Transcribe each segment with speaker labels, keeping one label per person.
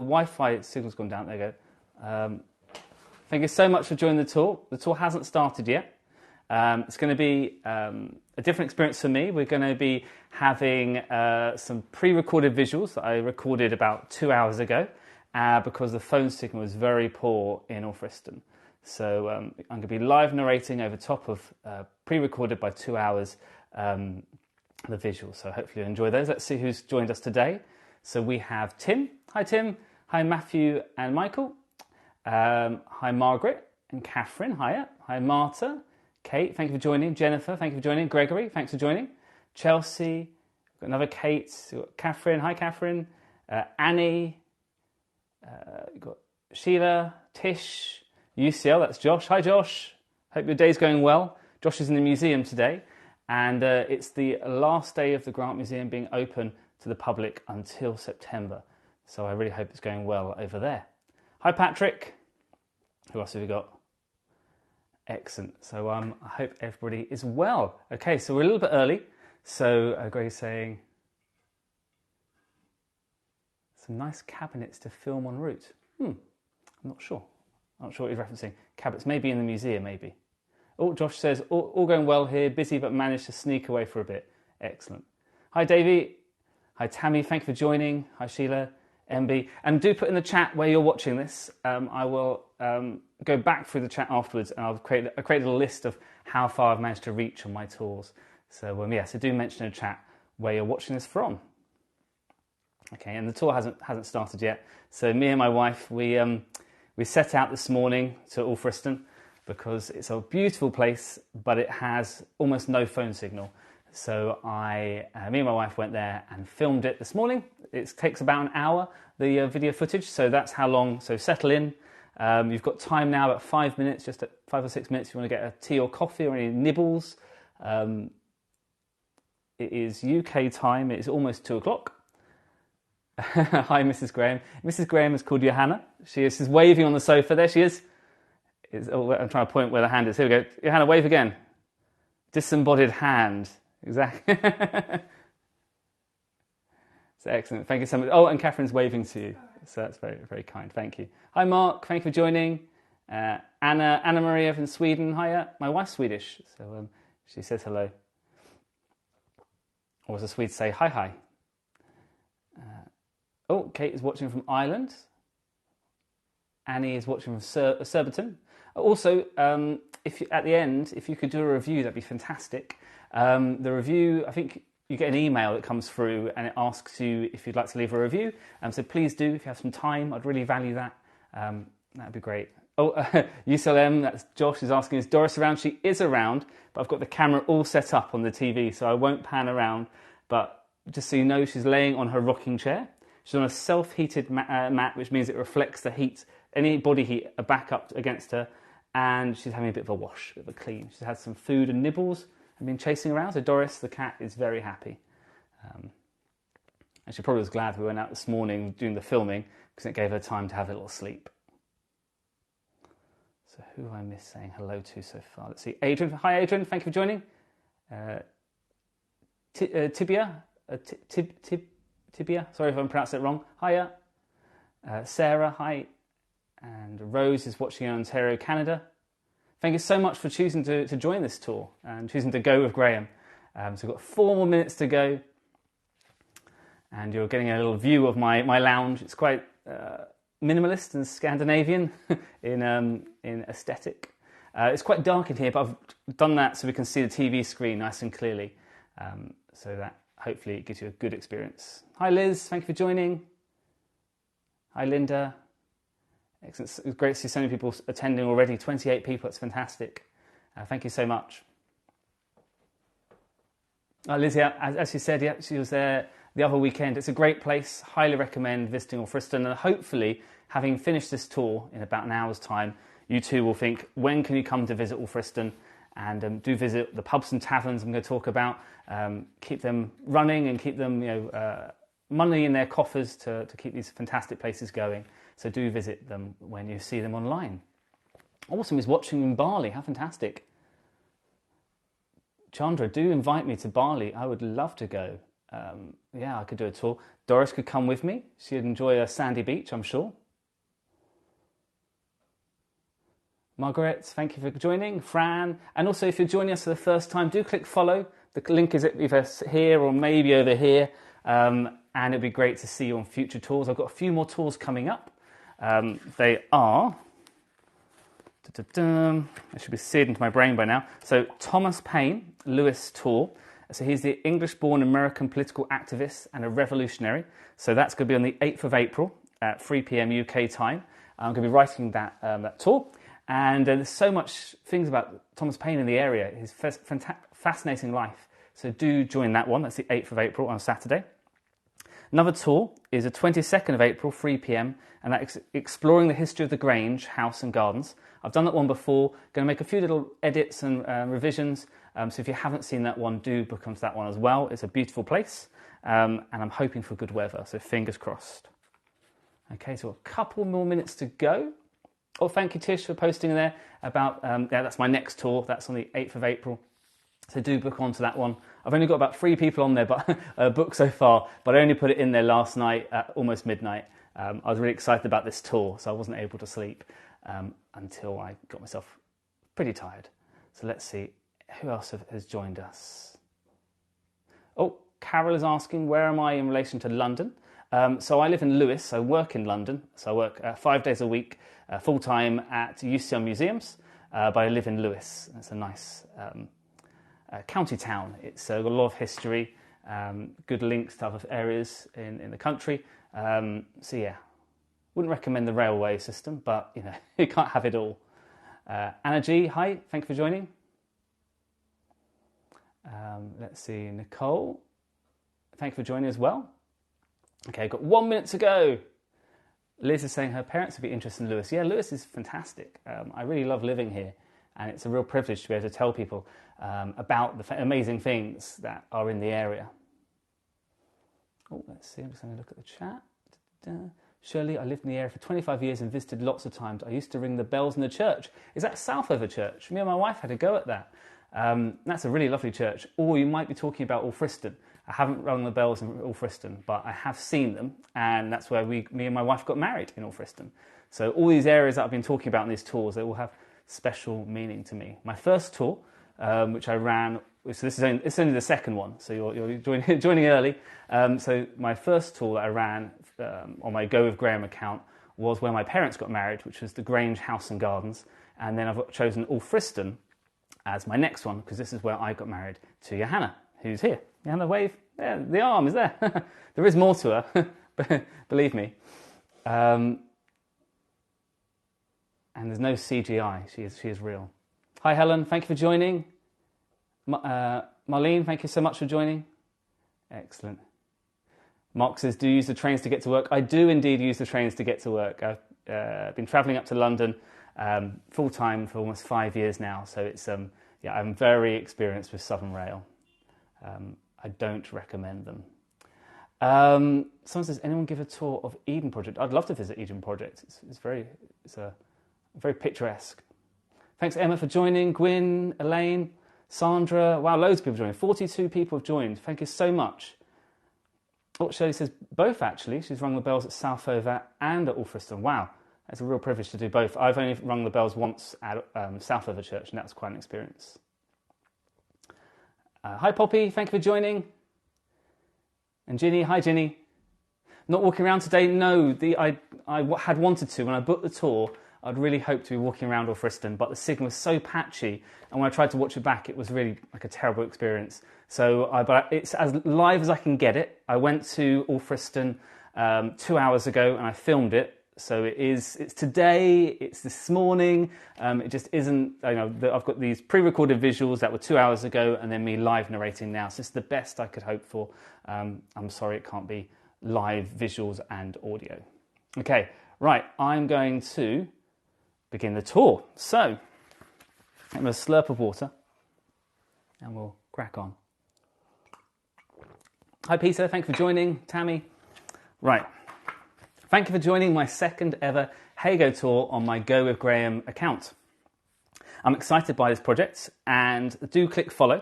Speaker 1: Wi-Fi signal's gone down. There you go. Thank you so much for joining the tour. The tour hasn't started yet. It's going to be a different experience for me. We're going to be having some pre-recorded visuals that I recorded about 2 hours ago because the phone signal was very poor in Alfriston. So I'm going to be live narrating over top of pre-recorded by 2 hours the visuals. So hopefully you'll enjoy those. Let's see who's joined us today. So we have Tim. Hi Tim. Hi Matthew and Michael. Hi Margaret and Catherine. Hiya. Hi Marta. Kate, thank you for joining. Jennifer, thank you for joining. Gregory, thanks for joining. Chelsea, we've got another Kate. We've got Catherine, hi Catherine. Annie, you've got Sheila, Tish, UCL, that's Josh. Hi Josh, hope your day's going well. Josh is in the museum today, and it's the last day of the Grant Museum being open to the public until September. So I really hope it's going well over there. Hi Patrick, who else have we got? Excellent. So I hope everybody is well. Okay, so we're a little bit early. So Greg's saying some nice cabinets to film en route. I'm not sure. I'm not sure what he's referencing. Cabinets, maybe in the museum, maybe. Oh, Josh says, all going well here, busy but managed to sneak away for a bit. Excellent. Hi Davey. Hi Tammy, thank you for joining. Hi Sheila, MB. And do put in the chat where you're watching this. I will go back through the chat afterwards, and I've created a list of how far I've managed to reach on my tours. So so do mention in the chat where you're watching this from. Okay, and the tour hasn't started yet. So me and my wife, we set out this morning to Alfriston because it's a beautiful place, but it has almost no phone signal. So me and my wife went there and filmed it this morning. It takes about an hour, the video footage, so that's how long. So settle in. You've got time now, about 5 minutes, just at 5 or 6 minutes. If you want to get a tea or coffee or any nibbles. It is UK time. It is almost 2 o'clock. Hi, Mrs. Graham. Mrs. Graham is called Johanna. She's waving on the sofa. There she is. I'm trying to point where the hand is. Here we go. Johanna, wave again. Disembodied hand. Exactly. It's excellent. Thank you so much. Oh, and Catherine's waving to you. So that's very, very kind. Thank you. Hi, Mark. Thank you for joining. Anna Maria from Sweden. Hiya. My wife's Swedish, so she says hello. Or as the Swedes say, hi, hi. Kate is watching from Ireland. Annie is watching from Surbiton. Also, at the end, if you could do a review, that'd be fantastic. The review, I think you get an email that comes through and it asks you if you'd like to leave a review. So please do, if you have some time. I'd really value that. That'd be great. UCLM, that's Josh, is asking, is Doris around? She is around, but I've got the camera all set up on the TV, so I won't pan around. But just so you know, she's laying on her rocking chair. She's on a self-heated mat, which means it reflects the heat, any body heat, back up against her. And she's having a bit of a wash, a bit of a clean. She's had some food and nibbles and been chasing around. So Doris, the cat, is very happy. And she probably was glad we went out this morning doing the filming because it gave her time to have a little sleep. So who have I missed saying hello to so far? Let's see. Adrian. Hi, Adrian. Thank you for joining. Tibia. Tibia. Sorry if I'm pronouncing it wrong. Hiya. Sarah. Hi. And Rose is watching in Ontario, Canada. Thank you so much for choosing to join this tour and choosing to go with Graham. So we've got 4 more minutes to go. And you're getting a little view of my lounge. It's quite minimalist and Scandinavian in aesthetic. It's quite dark in here, but I've done that so we can see the TV screen nice and clearly. So that hopefully it gives you a good experience. Hi Liz, thank you for joining. Hi Linda. Excellent. It's great to see so many people attending already. 28 people, that's fantastic. Thank you so much. Liz, as you said, she was there the other weekend. It's a great place. Highly recommend visiting Alfriston, and hopefully, having finished this tour in about an hour's time, you too will think, when can you come to visit Alfriston? And do visit the pubs and taverns I'm going to talk about. Keep them running and keep them, money in their coffers to keep these fantastic places going. So do visit them when you see them online. Awesome is watching in Bali. How fantastic. Chandra, do invite me to Bali. I would love to go. yeah, I could do a tour. Doris could come with me. She'd enjoy a sandy beach, I'm sure. Margaret, thank you for joining. Fran, and also if you're joining us for the first time, do click follow. The link is either here or maybe over here, and it'd be great to see you on future tours. I've got a few more tours coming up. They are, I should be seared into my brain by now. So Thomas Paine, Lewis tour. So he's the English-born American political activist and a revolutionary. So that's going to be on the 8th of April at 3 p.m. UK time. I'm going to be writing that tour. And there's so much things about Thomas Paine in the area, his fascinating life. So do join that one. That's the 8th of April on Saturday. Another tour is the 22nd of April, 3 p.m, and that's exploring the history of the Grange, house and gardens. I've done that one before. Going to make a few little edits and revisions. So if you haven't seen that one, do book onto that one as well. It's a beautiful place, and I'm hoping for good weather, so fingers crossed. Okay, so a couple more minutes to go. Oh, thank you, Tish, for posting there about, yeah, that's my next tour. That's on the 8th of April. So do book onto that one. I've only got about 3 people on there but booked so far, but I only put it in there last night at almost midnight. I was really excited about this tour, so I wasn't able to sleep until I got myself pretty tired. So let's see, who else has joined us? Oh, Carol is asking, where am I in relation to London? So I live in Lewes, I work in London, so I work 5 days a week, full-time at UCL Museums, but I live in Lewes. It's a nice county town. It's got a lot of history, good links to other areas in the country. So yeah, wouldn't recommend the railway system, but you know, you can't have it all. Anna G, hi, thank you for joining. Let's see, Nicole, thank you for joining as well. Okay, I've got 1 minute to go. Liz is saying her parents would be interested in Lewes. Yeah, Lewes is fantastic. I really love living here, and it's a real privilege to be able to tell people about the amazing things that are in the area. Oh, let's see, I'm just going to look at the chat. Shirley, I lived in the area for 25 years and visited lots of times. I used to ring the bells in the church. Is that Southover Church? Me and my wife had a go at that. That's a really lovely church. Or you might be talking about Alfriston. I haven't rung the bells in Alfriston, but I have seen them, and that's where me and my wife got married, in Alfriston. So all these areas that I've been talking about in these tours, they all have special meaning to me. My first tour, which I ran, so it's only the second one, so you're joining early. So my first tour that I ran on my Go with Graham account was where my parents got married, which was the Grange House and Gardens, and then I've chosen Alfriston as my next one, because this is where I got married to Johanna, who's here. Johanna, wave. Yeah, the arm is there. There is more to her, believe me. And there's no CGI. She is real. Hi, Helen. Thank you for joining. Marlene, thank you so much for joining. Excellent. Mark says, do you use the trains to get to work? I do indeed use the trains to get to work. I've been travelling up to London full-time for almost 5 years now. So it's yeah, I'm very experienced with Southern Rail. I don't recommend them. Someone says, anyone give a tour of Eden Project? I'd love to visit Eden Project. It's very picturesque. Thanks, Emma, for joining. Gwyn, Elaine, Sandra. Wow, loads of people joined. 42 people have joined. Thank you so much. Oh, Shirley says both, actually. She's rung the bells at Southover and at Alfriston. Wow, that's a real privilege to do both. I've only rung the bells once at Southover Church, and that's quite an experience. Hi, Poppy. Thank you for joining. And Ginny. Hi, Ginny. Not walking around today? No, I had wanted to. When I booked the tour, I'd really hoped to be walking around Alfriston, but the signal was so patchy, and when I tried to watch it back, it was really like a terrible experience. So but it's as live as I can get it. I went to Alfriston 2 hours ago, and I filmed it. So it's today, it's this morning, it just isn't, I've got these pre-recorded visuals that were 2 hours ago and then me live narrating now. So it's the best I could hope for. I'm sorry it can't be live visuals and audio. Okay, right, I'm going to begin the tour. So, I'm going to slurp of water and we'll crack on. Hi Peter, thank you for joining. Tammy. Right. Thank you for joining my second ever HeyGo Tour on my Go with Graham account. I'm excited by this project, and do click follow,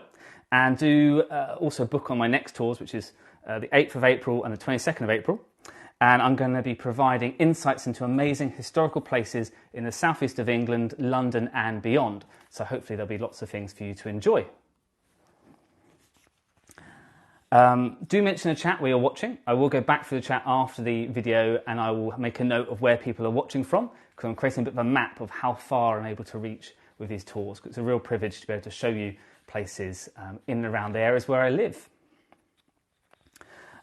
Speaker 1: and do also book on my next tours, which is the 8th of April and the 22nd of April. And I'm going to be providing insights into amazing historical places in the southeast of England, London and beyond. So hopefully there'll be lots of things for you to enjoy. Do mention the chat where you're watching. I will go back through the chat after the video and I will make a note of where people are watching from, because I'm creating a bit of a map of how far I'm able to reach with these tours. It's a real privilege to be able to show you places in and around the areas where I live.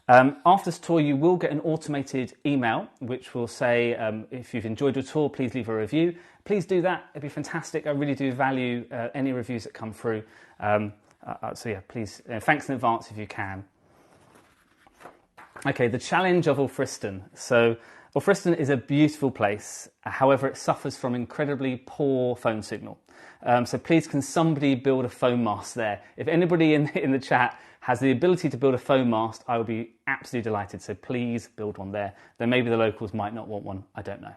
Speaker 1: After this tour, you will get an automated email which will say, if you've enjoyed your tour, please leave a review. Please do that. It'd be fantastic. I really do value any reviews that come through. So yeah, please, thanks in advance if you can. Okay, the challenge of Alfriston. So Alfriston is a beautiful place. However, it suffers from incredibly poor phone signal. So please, can somebody build a phone mast there? If anybody in the chat has the ability to build a phone mast, I would be absolutely delighted. So please build one there. Then maybe the locals might not want one. I don't know.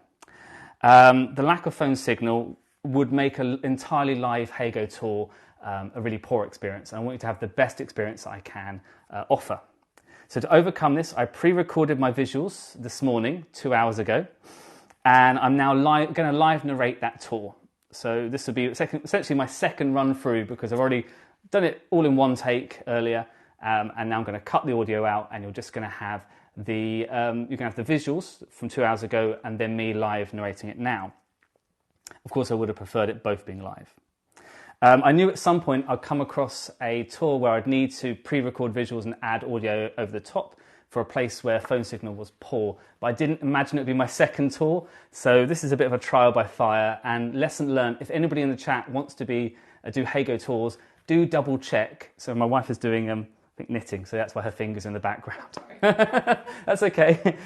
Speaker 1: The lack of phone signal would make an entirely live HeyGo tour a really poor experience. And I want you to have the best experience I can offer. So to overcome this, I pre-recorded my visuals this morning, 2 hours ago. And I'm now going to live narrate that tour. So this will be essentially my second run through, because I've already done it all in one take earlier, and now I'm going to cut the audio out, and you're just going to have the visuals from 2 hours ago, and then me live narrating it now. Of course, I would have preferred it both being live. I knew at some point I'd come across a tour where I'd need to pre-record visuals and add audio over the top for a place where phone signal was poor, but I didn't imagine it would be my second tour. So this is a bit of a trial by fire, and lesson learned. If anybody in the chat wants to do HeyGo tours, do double check. So my wife is doing, I think, knitting, so that's why her finger's in the background. That's okay.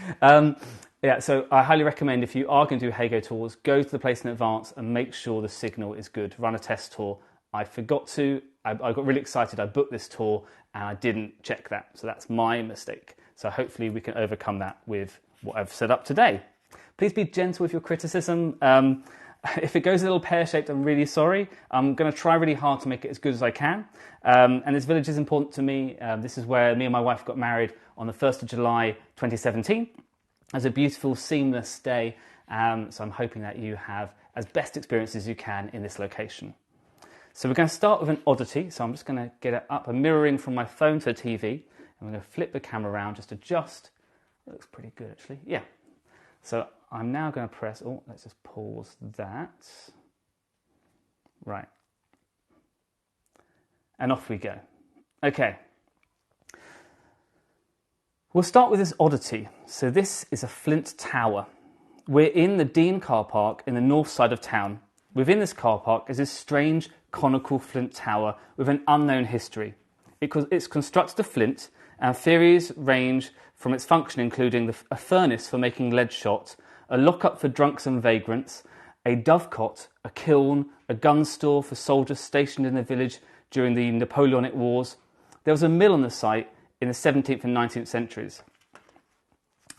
Speaker 1: Yeah, so I highly recommend, if you are going to do HeyGo tours, go to the place in advance and make sure the signal is good. Run a test tour. I forgot to. I got really excited. I booked this tour and I didn't check that. So that's my mistake. So hopefully we can overcome that with what I've set up today. Please be gentle with your criticism. If it goes a little pear-shaped, I'm really sorry. I'm going to try really hard to make it as good as I can. And this village is important to me. This is where me and my wife got married on the 1st of July 2017. It was a beautiful, seamless day. So I'm hoping that you have as best experience as you can in this location. So we're going to start with an oddity. So I'm just going to get it up, a mirroring from my phone to the TV. I'm going to flip the camera around, just adjust. It looks pretty good, actually. Yeah. So I'm now going to press, let's just pause that. Right. And off we go. Okay. We'll start with this oddity. So this is a flint tower. We're in the Dean car park in the north side of town. Within this car park is this strange conical flint tower with an unknown history. It's constructed of flint, and theories range from its function including a furnace for making lead shot, a lockup for drunks and vagrants, a dovecot, a kiln, a gun store for soldiers stationed in the village during the Napoleonic Wars. There was a mill on the site in the 17th and 19th centuries.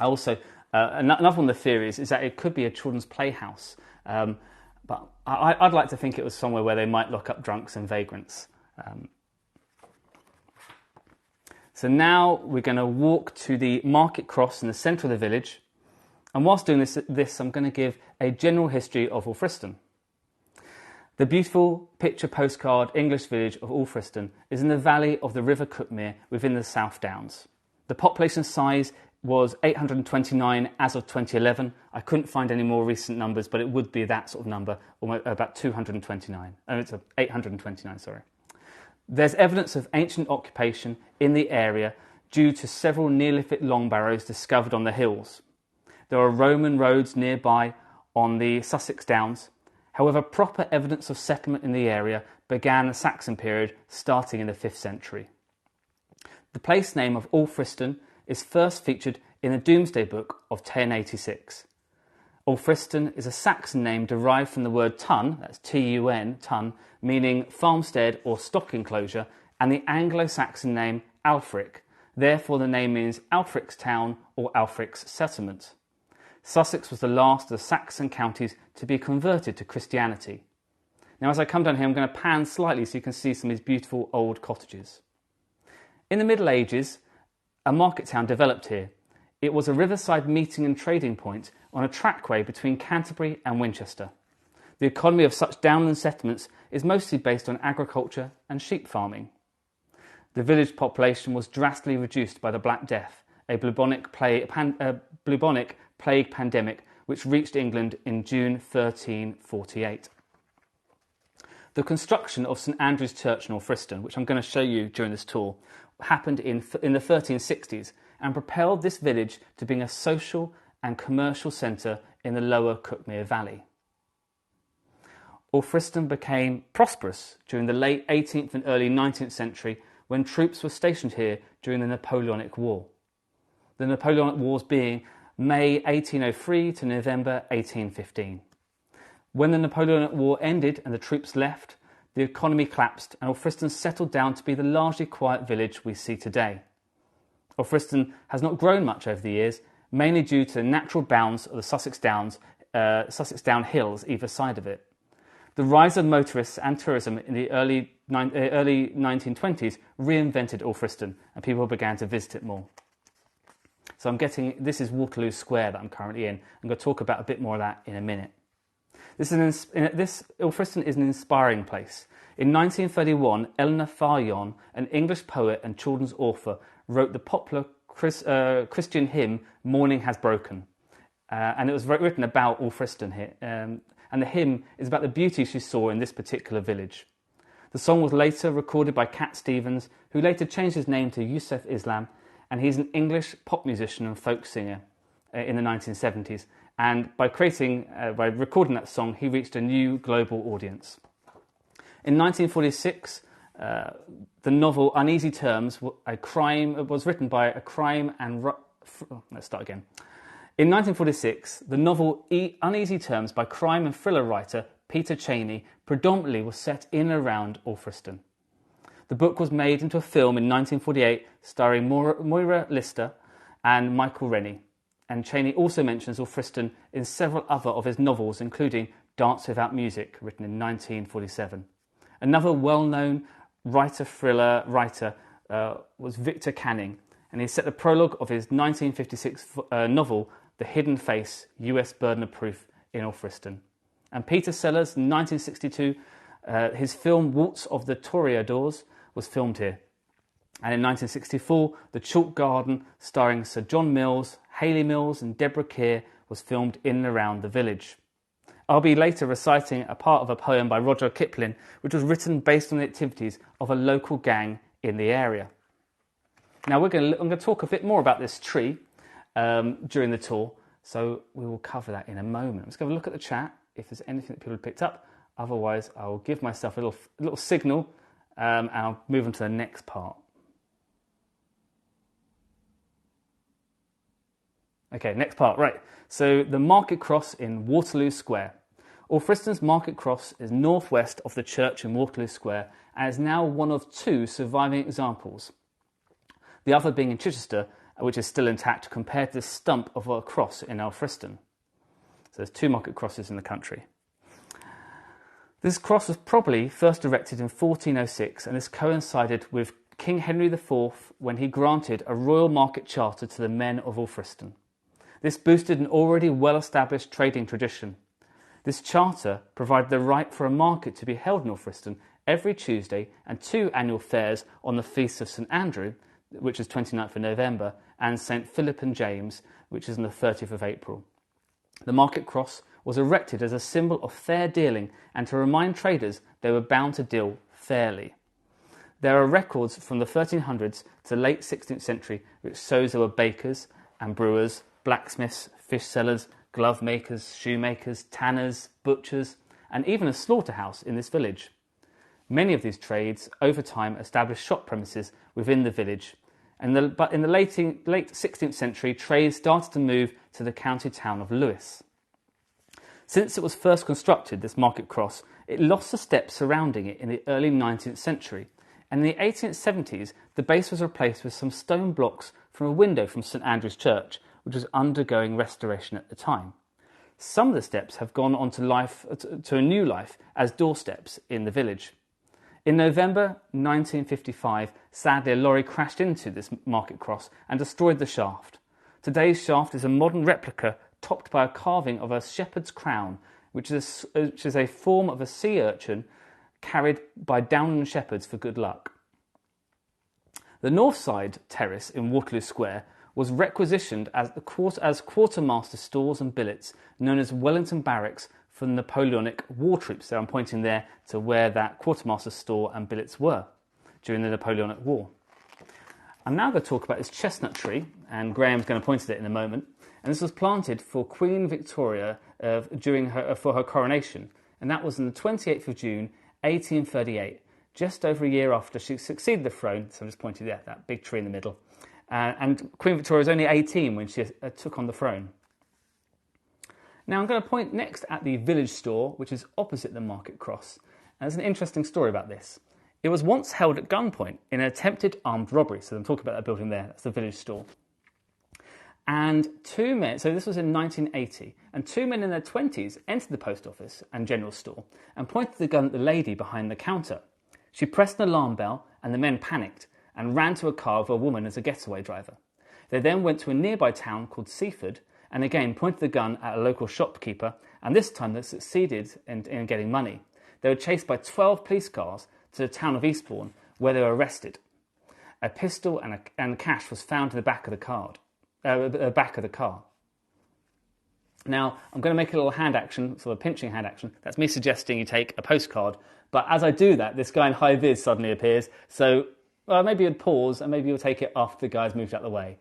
Speaker 1: Another one of the theories is that it could be a children's playhouse, but I'd like to think it was somewhere where they might lock up drunks and vagrants. So now we're going to walk to the market cross in the centre of the village. And whilst doing this, I'm going to give a general history of Alfriston. The beautiful picture postcard English village of Alfriston is in the valley of the River Cuckmere within the South Downs. The population size was 829 as of 2011. I couldn't find any more recent numbers, but it would be that sort of number, about 229. It's 829, sorry. There's evidence of ancient occupation in the area due to several Neolithic long barrows discovered on the hills. There are Roman roads nearby on the Sussex Downs. However, proper evidence of settlement in the area began the Saxon period, starting in the 5th century. The place name of Alfriston is first featured in the Domesday Book of 1086. Alfriston is a Saxon name derived from the word tun, that's T-U-N, tun, meaning farmstead or stock enclosure, and the Anglo-Saxon name Alfric. Therefore, the name means Alfric's town or Alfric's settlement. Sussex was the last of the Saxon counties to be converted to Christianity. Now, as I come down here, I'm going to pan slightly so you can see some of these beautiful old cottages. In the Middle Ages, a market town developed here. It was a riverside meeting and trading point on a trackway between Canterbury and Winchester. The economy of such downland settlements is mostly based on agriculture and sheep farming. The village population was drastically reduced by the Black Death, a bubonic plague pandemic which reached England in June 1348. The construction of St Andrew's Church in Alfriston, which I'm going to show you during this tour, happened in the 1360s and propelled this village to being a social and commercial centre in the lower Cuckmere Valley. Alfriston became prosperous during the late 18th and early 19th century when troops were stationed here during the Napoleonic War. The Napoleonic Wars being May 1803 to November 1815. When the Napoleonic War ended and the troops left, the economy collapsed and Alfriston settled down to be the largely quiet village we see today. Alfriston has not grown much over the years, mainly due to the natural bounds of the Sussex Down hills either side of it. The rise of motorists and tourism in the early 1920s reinvented Alfriston and people began to visit it more. So this is Waterloo Square that I'm currently in. I'm going to talk about a bit more of that in a minute. Alfriston is an inspiring place. In 1931, Eleanor Faryon, an English poet and children's author, wrote the popular Christian hymn "Morning Has Broken," and it was written about Alfriston here. And the hymn is about the beauty she saw in this particular village. The song was later recorded by Cat Stevens, who later changed his name to Yusuf Islam, and he's an English pop musician and folk singer in the 1970s. And by recording that song, he reached a new global audience. In 1946, the novel Uneasy Terms, was written by a crime and... let's start again. In 1946, the novel Uneasy Terms by crime and thriller writer Peter Cheney predominantly was set in and around Alfriston. The book was made into a film in 1948 starring Moira Lister and Michael Rennie, and Cheney also mentions Alfriston in several other of his novels, including Dance Without Music, written in 1947. Another well-known thriller writer was Victor Canning, and he set the prologue of his 1956 novel The Hidden Face, US Burden of Proof in Alfriston. And Peter Sellers, in 1962, his film Waltz of the Toreadors was filmed here. And in 1964, The Chalk Garden, starring Sir John Mills, Hayley Mills and Deborah Keir, was filmed in and around the village. I'll be later reciting a part of a poem by Roger Kipling, which was written based on the activities of a local gang in the area. Now I'm going to talk a bit more about this tree during the tour, so we will cover that in a moment. Let's have a look at the chat, if there's anything that people have picked up. Otherwise, I'll give myself a little signal and I'll move on to the next part. Okay, next part, right. So the Market Cross in Waterloo Square. Alfriston's Market Cross is northwest of the church in Waterloo Square and is now one of two surviving examples. The other being in Chichester, which is still intact compared to the stump of a cross in Alfriston. So there's two market crosses in the country. This cross was probably first erected in 1406 and this coincided with King Henry IV when he granted a royal market charter to the men of Alfriston. This boosted an already well-established trading tradition. This charter provided the right for a market to be held in Alfriston every Tuesday and two annual fairs on the feasts of St Andrew, which is 29th of November, and St Philip and James, which is on the 30th of April. The Market Cross was erected as a symbol of fair dealing and to remind traders they were bound to deal fairly. There are records from the 1300s to the late 16th century which shows there were bakers and brewers, blacksmiths, fish sellers, glove makers, shoemakers, tanners, butchers, and even a slaughterhouse in this village. Many of these trades over time established shop premises within the village, but in the late 16th century trade started to move to the county town of Lewes. Since it was first constructed, this Market Cross, it lost the steps surrounding it in the early 19th century, and in the 1870s the base was replaced with some stone blocks from a window from St Andrew's Church, which was undergoing restoration at the time. Some of the steps have gone on to a new life as doorsteps in the village. In November 1955, sadly a lorry crashed into this market cross and destroyed the shaft. Today's shaft is a modern replica topped by a carving of a shepherd's crown, which is a form of a sea urchin carried by Downland shepherds for good luck. The north side terrace in Waterloo Square was requisitioned as quartermaster stores and billets, known as Wellington Barracks for the Napoleonic war troops. So I'm pointing there to where that quartermaster store and billets were during the Napoleonic War. I'm now going to talk about this chestnut tree, and Graham's going to point at it in a moment. And this was planted for Queen Victoria for her coronation, and that was on the 28th of June, 1838, just over a year after she succeeded the throne. So I'm just pointing there, that big tree in the middle. And Queen Victoria was only 18 when she took on the throne. Now I'm going to point next at the village store, which is opposite the market cross. And there's an interesting story about this. It was once held at gunpoint in an attempted armed robbery. So I'm talking about that building there, that's the village store. And two men, so this was in 1980, and two men in their 20s entered the post office and general store and pointed the gun at the lady behind the counter. She pressed an alarm bell and the men panicked and ran to a car with a woman as a getaway driver. They then went to a nearby town called Seaford and again pointed the gun at a local shopkeeper, and this time they succeeded in getting money. They were chased by 12 police cars to the town of Eastbourne, where they were arrested. A pistol and cash was found in the back of the car. Now, I'm going to make a little hand action, sort of a pinching hand action. That's me suggesting you take a postcard. But as I do that, this guy in high vis suddenly appears. So maybe you'd pause and maybe you'll take it after the guy's moved out of the way.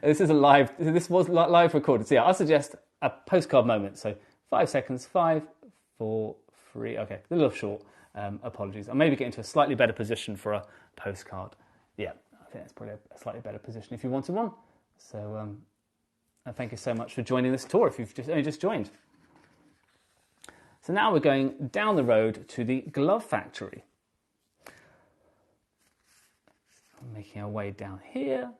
Speaker 1: This was live recorded. So yeah, I'll suggest a postcard moment. So 5 seconds, 5, 4, 3. Okay, a little short. Apologies. I'll maybe get into a slightly better position for a postcard. Yeah, I think that's probably a slightly better position if you wanted one. So thank you so much for joining this tour if you've only just joined. So now we're going down the road to the glove factory. I'm making our way down here.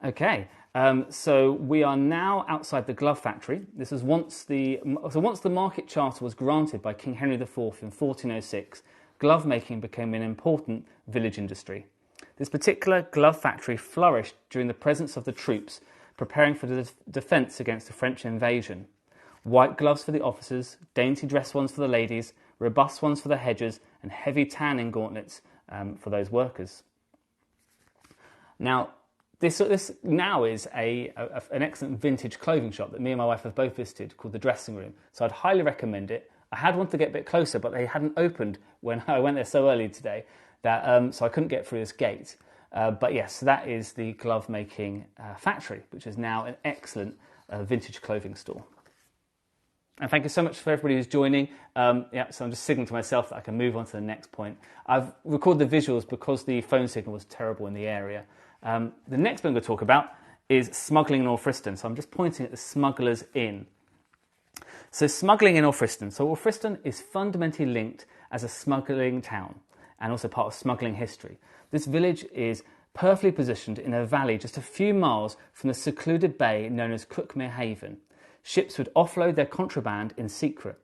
Speaker 1: Okay, so we are now outside the glove factory. This was once the market charter was granted by King Henry IV in 1406, glove making became an important village industry. This particular glove factory flourished during the presence of the troops preparing for the defence against the French invasion. White gloves for the officers, dainty dress ones for the ladies, robust ones for the hedgers, and heavy tanning gauntlets for those workers. Now, this now is an excellent vintage clothing shop that me and my wife have both visited called The Dressing Room. So I'd highly recommend it. I had wanted to get a bit closer, but they hadn't opened when I went there so early today that so I couldn't get through this gate. But yes, that is the glove making factory, which is now an excellent vintage clothing store. And thank you so much for everybody who's joining. So I'm just signaling to myself that I can move on to the next point. I've recorded the visuals because the phone signal was terrible in the area. The next thing I'm going to talk about is smuggling in Alfriston. So I'm just pointing at the Smugglers Inn. So smuggling in Alfriston. So Alfriston is fundamentally linked as a smuggling town and also part of smuggling history. This village is perfectly positioned in a valley just a few miles from the secluded bay known as Cuckmere Haven. Ships would offload their contraband in secret.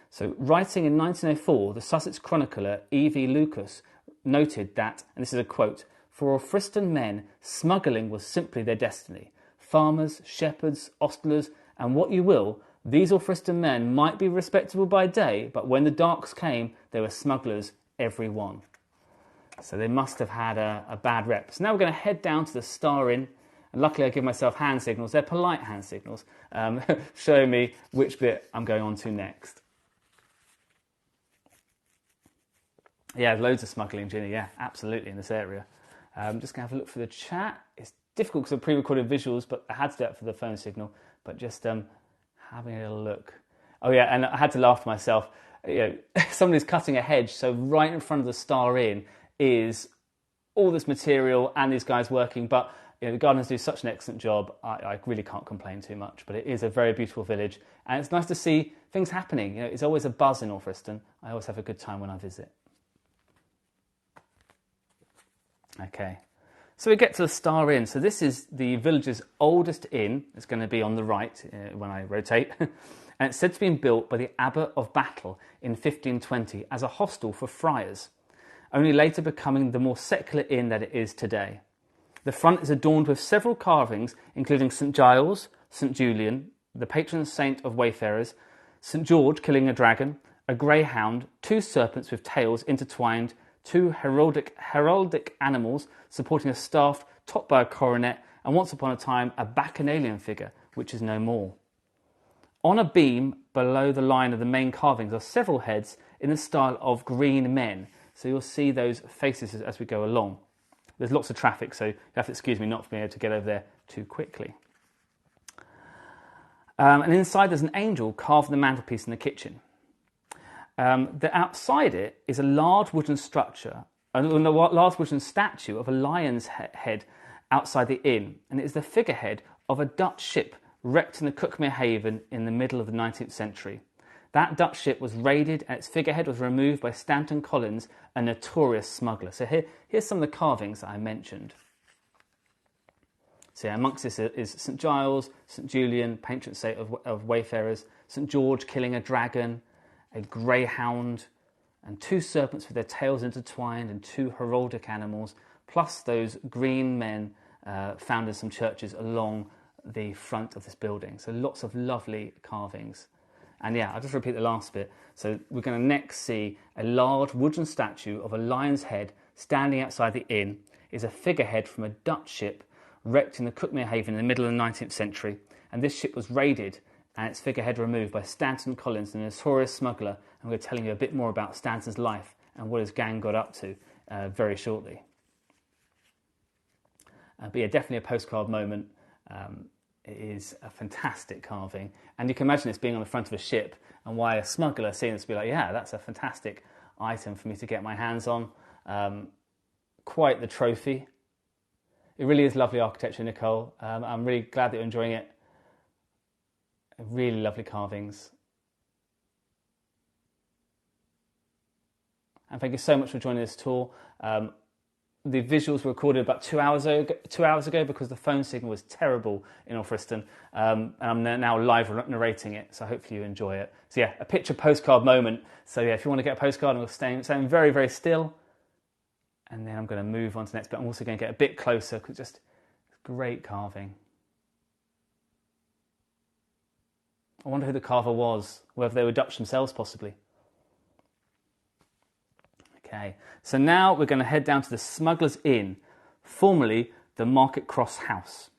Speaker 1: So writing in 1904, the Sussex chronicler E.V. Lucas noted that, and this is a quote, "For Alfriston men, smuggling was simply their destiny. Farmers, shepherds, ostlers, and what you will, these Alfriston men might be respectable by day, but when the darks came, they were smugglers, every one." So they must have had a bad rep. So now we're going to head down to the Star Inn. And luckily I give myself hand signals. They're polite hand signals, showing me which bit I'm going on to next. Yeah, loads of smuggling, Ginny. Yeah, absolutely, in this area. I'm just going to have a look for the chat. It's difficult because of pre-recorded visuals, but I had to do it for the phone signal. But just having a little look. Oh yeah, and I had to laugh to myself. Somebody's cutting a hedge, so right in front of the Star Inn is all this material and these guys working, but the gardeners do such an excellent job. I really can't complain too much, but it is a very beautiful village, and it's nice to see things happening. It's always a buzz in Alfriston. I always have a good time when I visit. Okay, So we get to the Star Inn. So this is the village's oldest inn. It's going to be on the right when I rotate. And it's said to have been built by the Abbot of Battle in 1520 as a hostel for friars, only later becoming the more secular inn that it is today. The front is adorned with several carvings, including St Giles, St Julian, the patron saint of wayfarers, St George killing a dragon, a greyhound, 2 serpents with tails intertwined, 2 heraldic animals supporting a staff topped by a coronet, and once upon a time a bacchanalian figure, which is no more. On a beam below the line of the main carvings are several heads in the style of green men, so you'll see those faces as we go along. There's lots of traffic, so you have to excuse me not for being able to get over there too quickly. And inside there's an angel carved in the mantelpiece in the kitchen. Outside it is a large wooden structure, a large wooden statue of a lion's head outside the inn, and it is the figurehead of a Dutch ship wrecked in the Cuckmere Haven in the middle of the 19th century. That Dutch ship was raided and its figurehead was removed by Stanton Collins, a notorious smuggler. So here's some of the carvings that I mentioned. So amongst this is St Giles, St Julian, patron saint of wayfarers, St George killing a dragon, a greyhound, and 2 serpents with their tails intertwined, and 2 heraldic animals, plus those green men found in some churches along the front of this building. So lots of lovely carvings. And yeah, I'll just repeat the last bit. So we're going to next see a large wooden statue of a lion's head standing outside the inn. Is a figurehead from a Dutch ship wrecked in the Cuckmere Haven in the middle of the 19th century. And this ship was raided and its figurehead removed by Stanton Collins, the notorious smuggler. And we're telling you a bit more about Stanton's life and what his gang got up to very shortly. But yeah, definitely a postcard moment. It is a fantastic carving. And you can imagine this being on the front of a ship and why a smuggler seeing this be like, yeah, that's a fantastic item for me to get my hands on. Quite the trophy. It really is lovely architecture, Nicole. I'm really glad that you're enjoying it. Really lovely carvings. And thank you so much for joining this tour. The visuals were recorded about 2 hours ago because the phone signal was terrible in Alfriston. And I'm now live narrating it, so hopefully you enjoy it. So yeah, a picture postcard moment. So yeah, if you want to get a postcard, I'm staying very, very still. And then I'm going to move on to the next bit. I'm also going to get a bit closer because just great carving. I wonder who the carver was, whether they were Dutch themselves possibly. Okay, so now we're going to head down to the Smugglers Inn, formerly the Market Cross House.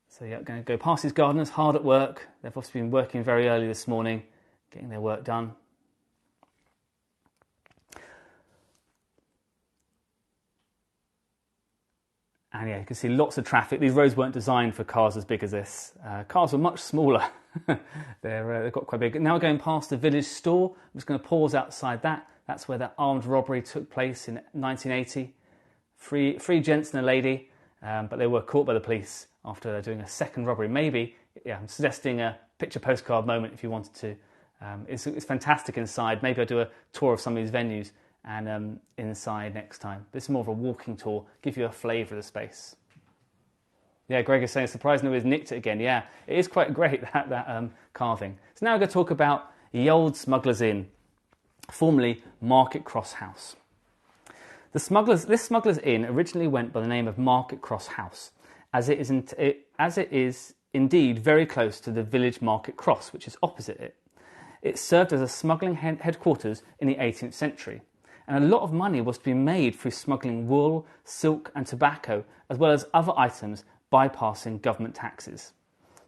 Speaker 1: So yeah, I'm going to go past these gardeners, hard at work. They've obviously been working very early this morning, getting their work done. And yeah, you can see lots of traffic. These roads weren't designed for cars as big as this. Cars were much smaller. They've got quite big. Now we're going past the village store. I'm just going to pause outside that. That's where that armed robbery took place in 1980. Three gents and a lady, but they were caught by the police after doing a second robbery. Maybe, yeah, I'm suggesting a picture postcard moment if you wanted to. It's fantastic inside. Maybe I'll do a tour of some of these venues and inside next time. This is more of a walking tour, give you a flavour of the space. Yeah, Greg is saying, surprised nobody's nicked it again. Yeah, it is quite great, that carving. So now we're going to talk about the old Smugglers Inn, formerly Market Cross House. This Smugglers Inn originally went by the name of Market Cross House, as it is indeed very close to the village Market Cross, which is opposite it. It served as a smuggling headquarters in the 18th century, and a lot of money was to be made through smuggling wool, silk and tobacco, as well as other items bypassing government taxes.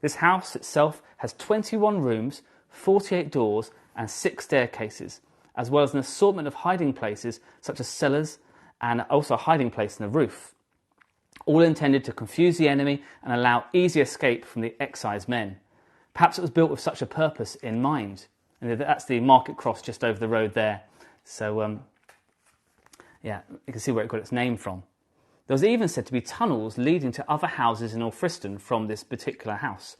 Speaker 1: This house itself has 21 rooms, 48 doors and 6 staircases, as well as an assortment of hiding places such as cellars and also a hiding place in the roof, all intended to confuse the enemy and allow easy escape from the excise men. Perhaps it was built with such a purpose in mind. And that's the Market Cross just over the road there. So, yeah, you can see where it got its name from. There was even said to be tunnels leading to other houses in Alfriston from this particular house.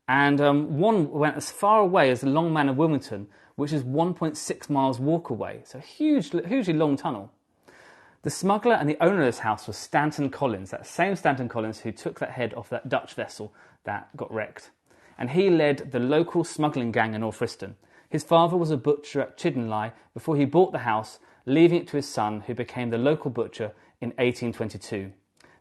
Speaker 1: And one went as far away as the Long Man of Wilmington, which is 1.6 miles walk away. So a hugely long tunnel. The smuggler and the owner of this house was Stanton Collins, that same Stanton Collins who took that head off that Dutch vessel that got wrecked. And he led the local smuggling gang in Alfriston. His father was a butcher at Chiddenley before he bought the house, leaving it to his son, who became the local butcher in 1822.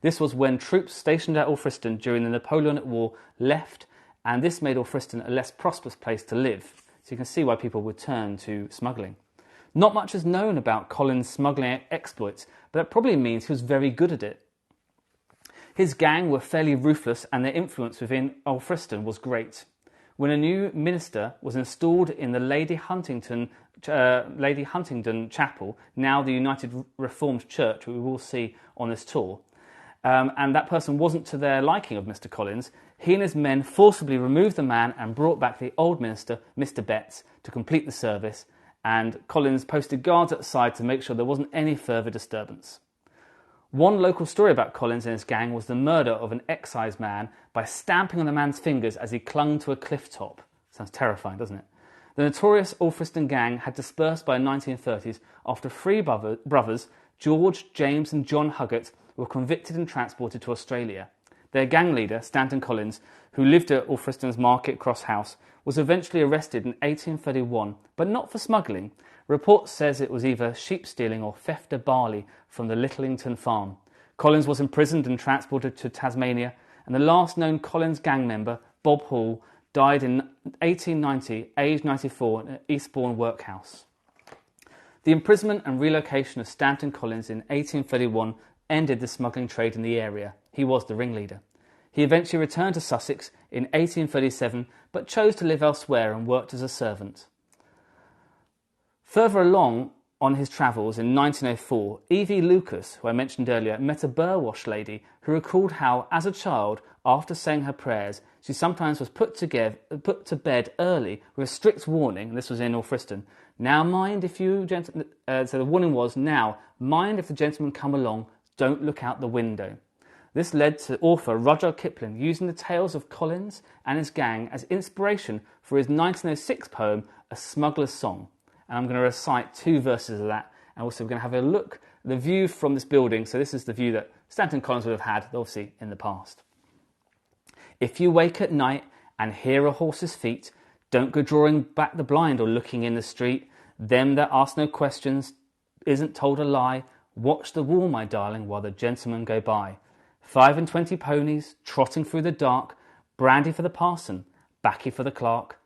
Speaker 1: This was when troops stationed at Alfriston during the Napoleonic War left, and this made Alfriston a less prosperous place to live. So you can see why people would turn to smuggling. Not much is known about Collins' smuggling exploits, but that probably means he was very good at it. His gang were fairly ruthless and their influence within Alfriston was great. When a new minister was installed in the Lady Huntingdon Chapel, now the United Reformed Church, which we will see on this tour, and that person wasn't to their liking of Mr. Collins, he and his men forcibly removed the man and brought back the old minister, Mr. Betts, to complete the service, and Collins posted guards outside to make sure there wasn't any further disturbance. One local story about Collins and his gang was the murder of an excise man by stamping on the man's fingers as he clung to a cliff top. Sounds terrifying, doesn't it? The notorious Alfriston gang had dispersed by the 1930s after three brothers, George, James and John Huggett, were convicted and transported to Australia. Their gang leader, Stanton Collins, who lived at Alfriston's Market Cross House, was eventually arrested in 1831, but not for smuggling. Report says it was either sheep stealing or theft of barley from the Littlington farm. Collins was imprisoned and transported to Tasmania, and the last known Collins gang member, Bob Hall, died in 1890, aged 94, in an Eastbourne workhouse. The imprisonment and relocation of Stanton Collins in 1831 ended the smuggling trade in the area. He was the ringleader. He eventually returned to Sussex in 1837, but chose to live elsewhere and worked as a servant. Further along on his travels in 1904, Evie Lucas, who I mentioned earlier, met a Burwash lady who recalled how, as a child, after saying her prayers, she sometimes was put to bed early with a strict warning, and this was in Alfriston, so the warning was, now, mind if the gentlemen come along, don't look out the window. This led to author Rudyard Kipling using the tales of Collins and his gang as inspiration for his 1906 poem, A Smuggler's Song. And I'm going to recite 2 verses of that, and also we're going to have a look at the view from this building. So this is the view that Stanton Collins would have had, obviously, in the past. If you wake at night and hear a horse's feet, don't go drawing back the blind or looking in the street. Them that ask no questions isn't told a lie. Watch the wall, my darling, while the gentlemen go by. 25 ponies trotting through the dark, brandy for the parson, baccy for the clerk,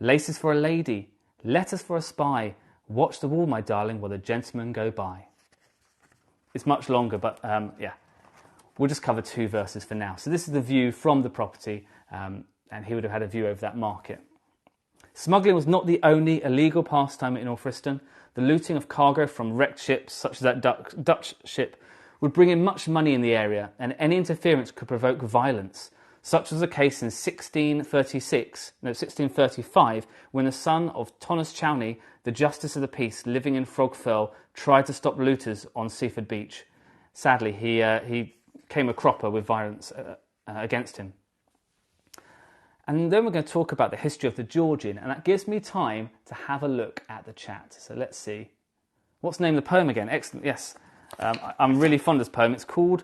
Speaker 1: laces for a lady, letters for a spy. Watch the wall, my darling, while the gentlemen go by. It's much longer, but yeah, we'll just cover 2 verses for now. So this is the view from the property, and he would have had a view over that market. Smuggling was not the only illegal pastime in Alfriston. The looting of cargo from wrecked ships, such as that Dutch ship, would bring in much money in the area, and any interference could provoke violence. Such was the case in 1635, when the son of Thomas Chowney, the Justice of the Peace living in Frog Firle, tried to stop looters on Seaford Beach. Sadly, he came a cropper with violence against him. And then we're going to talk about the history of the Georgian, and that gives me time to have a look at the chat. So let's see. What's the name of the poem again? Excellent, yes. I'm really fond of this poem. It's called,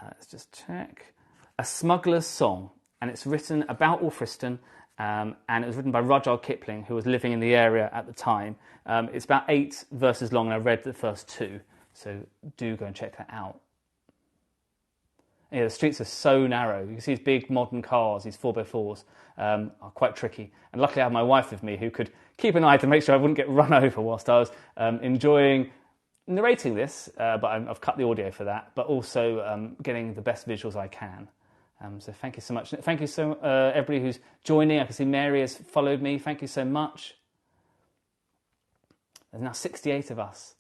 Speaker 1: let's just check, A Smuggler's Song, and it's written about Alfriston, and it was written by Rudyard Kipling, who was living in the area at the time. It's about 8 verses long, and I read the first 2, so do go and check that out. Yeah, the streets are so narrow. You can see these big modern cars, these 4x4s, are quite tricky. And luckily I had my wife with me who could keep an eye to make sure I wouldn't get run over whilst I was enjoying narrating this, but I've cut the audio for that, but also getting the best visuals I can. So thank you so much. Thank you so everybody who's joining. I can see Mary has followed me. Thank you so much. There's now 68 of us.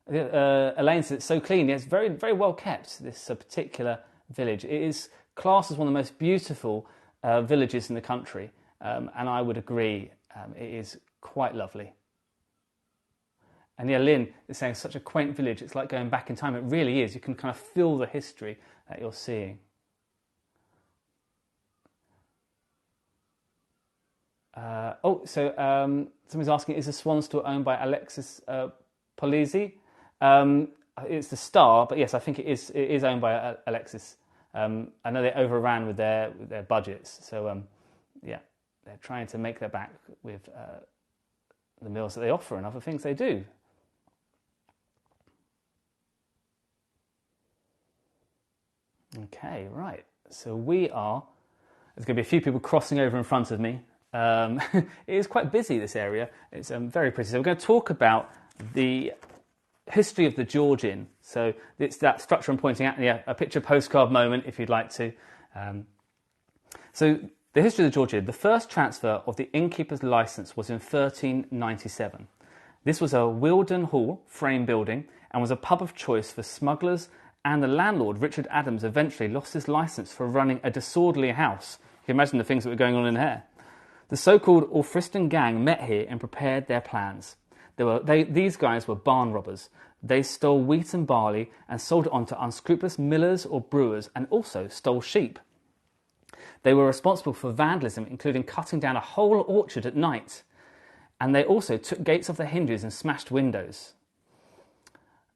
Speaker 1: Elaine says it's so clean. Yeah, it's very, very well kept, this particular village. It is classed as one of the most beautiful villages in the country, and I would agree, it is quite lovely. And yeah, Lynn is saying such a quaint village, it's like going back in time. It really is. You can kind of feel the history that you're seeing. Somebody's asking, is the Swan store owned by Alexis Polizzi? it's the Star, but yes, I think it is owned by Alexis. I know they overran with their budgets, so yeah, they're trying to make that back with the meals that they offer and other things they do. Okay, right. So there's going to be a few people crossing over in front of me. It is quite busy, this area. It's very pretty. So we're going to talk about the history of the George Inn. So it's that structure I'm pointing at. Yeah, a picture postcard moment if you'd like to. So the history of the George Inn. The first transfer of the innkeeper's licence was in 1397. This was a Wealden Hall frame building and was a pub of choice for smugglers, and the landlord, Richard Adams, eventually lost his licence for running a disorderly house. You can imagine the things that were going on in there. The so-called Alfriston gang met here and prepared their plans. These guys were barn robbers. They stole wheat and barley and sold it on to unscrupulous millers or brewers, and also stole sheep. They were responsible for vandalism, including cutting down a whole orchard at night. And they also took gates off the hinges and smashed windows.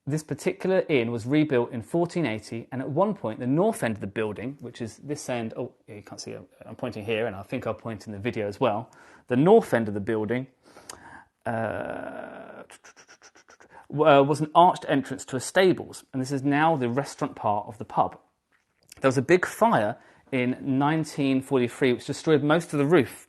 Speaker 1: This particular inn was rebuilt in 1480, and at one point the north end of the building, which is this end, oh, you can't see, I'm pointing here, and I think I'll point in the video as well. The north end of the building was an arched entrance to a stables, and this is now the restaurant part of the pub. There was a big fire in 1943 which destroyed most of the roof.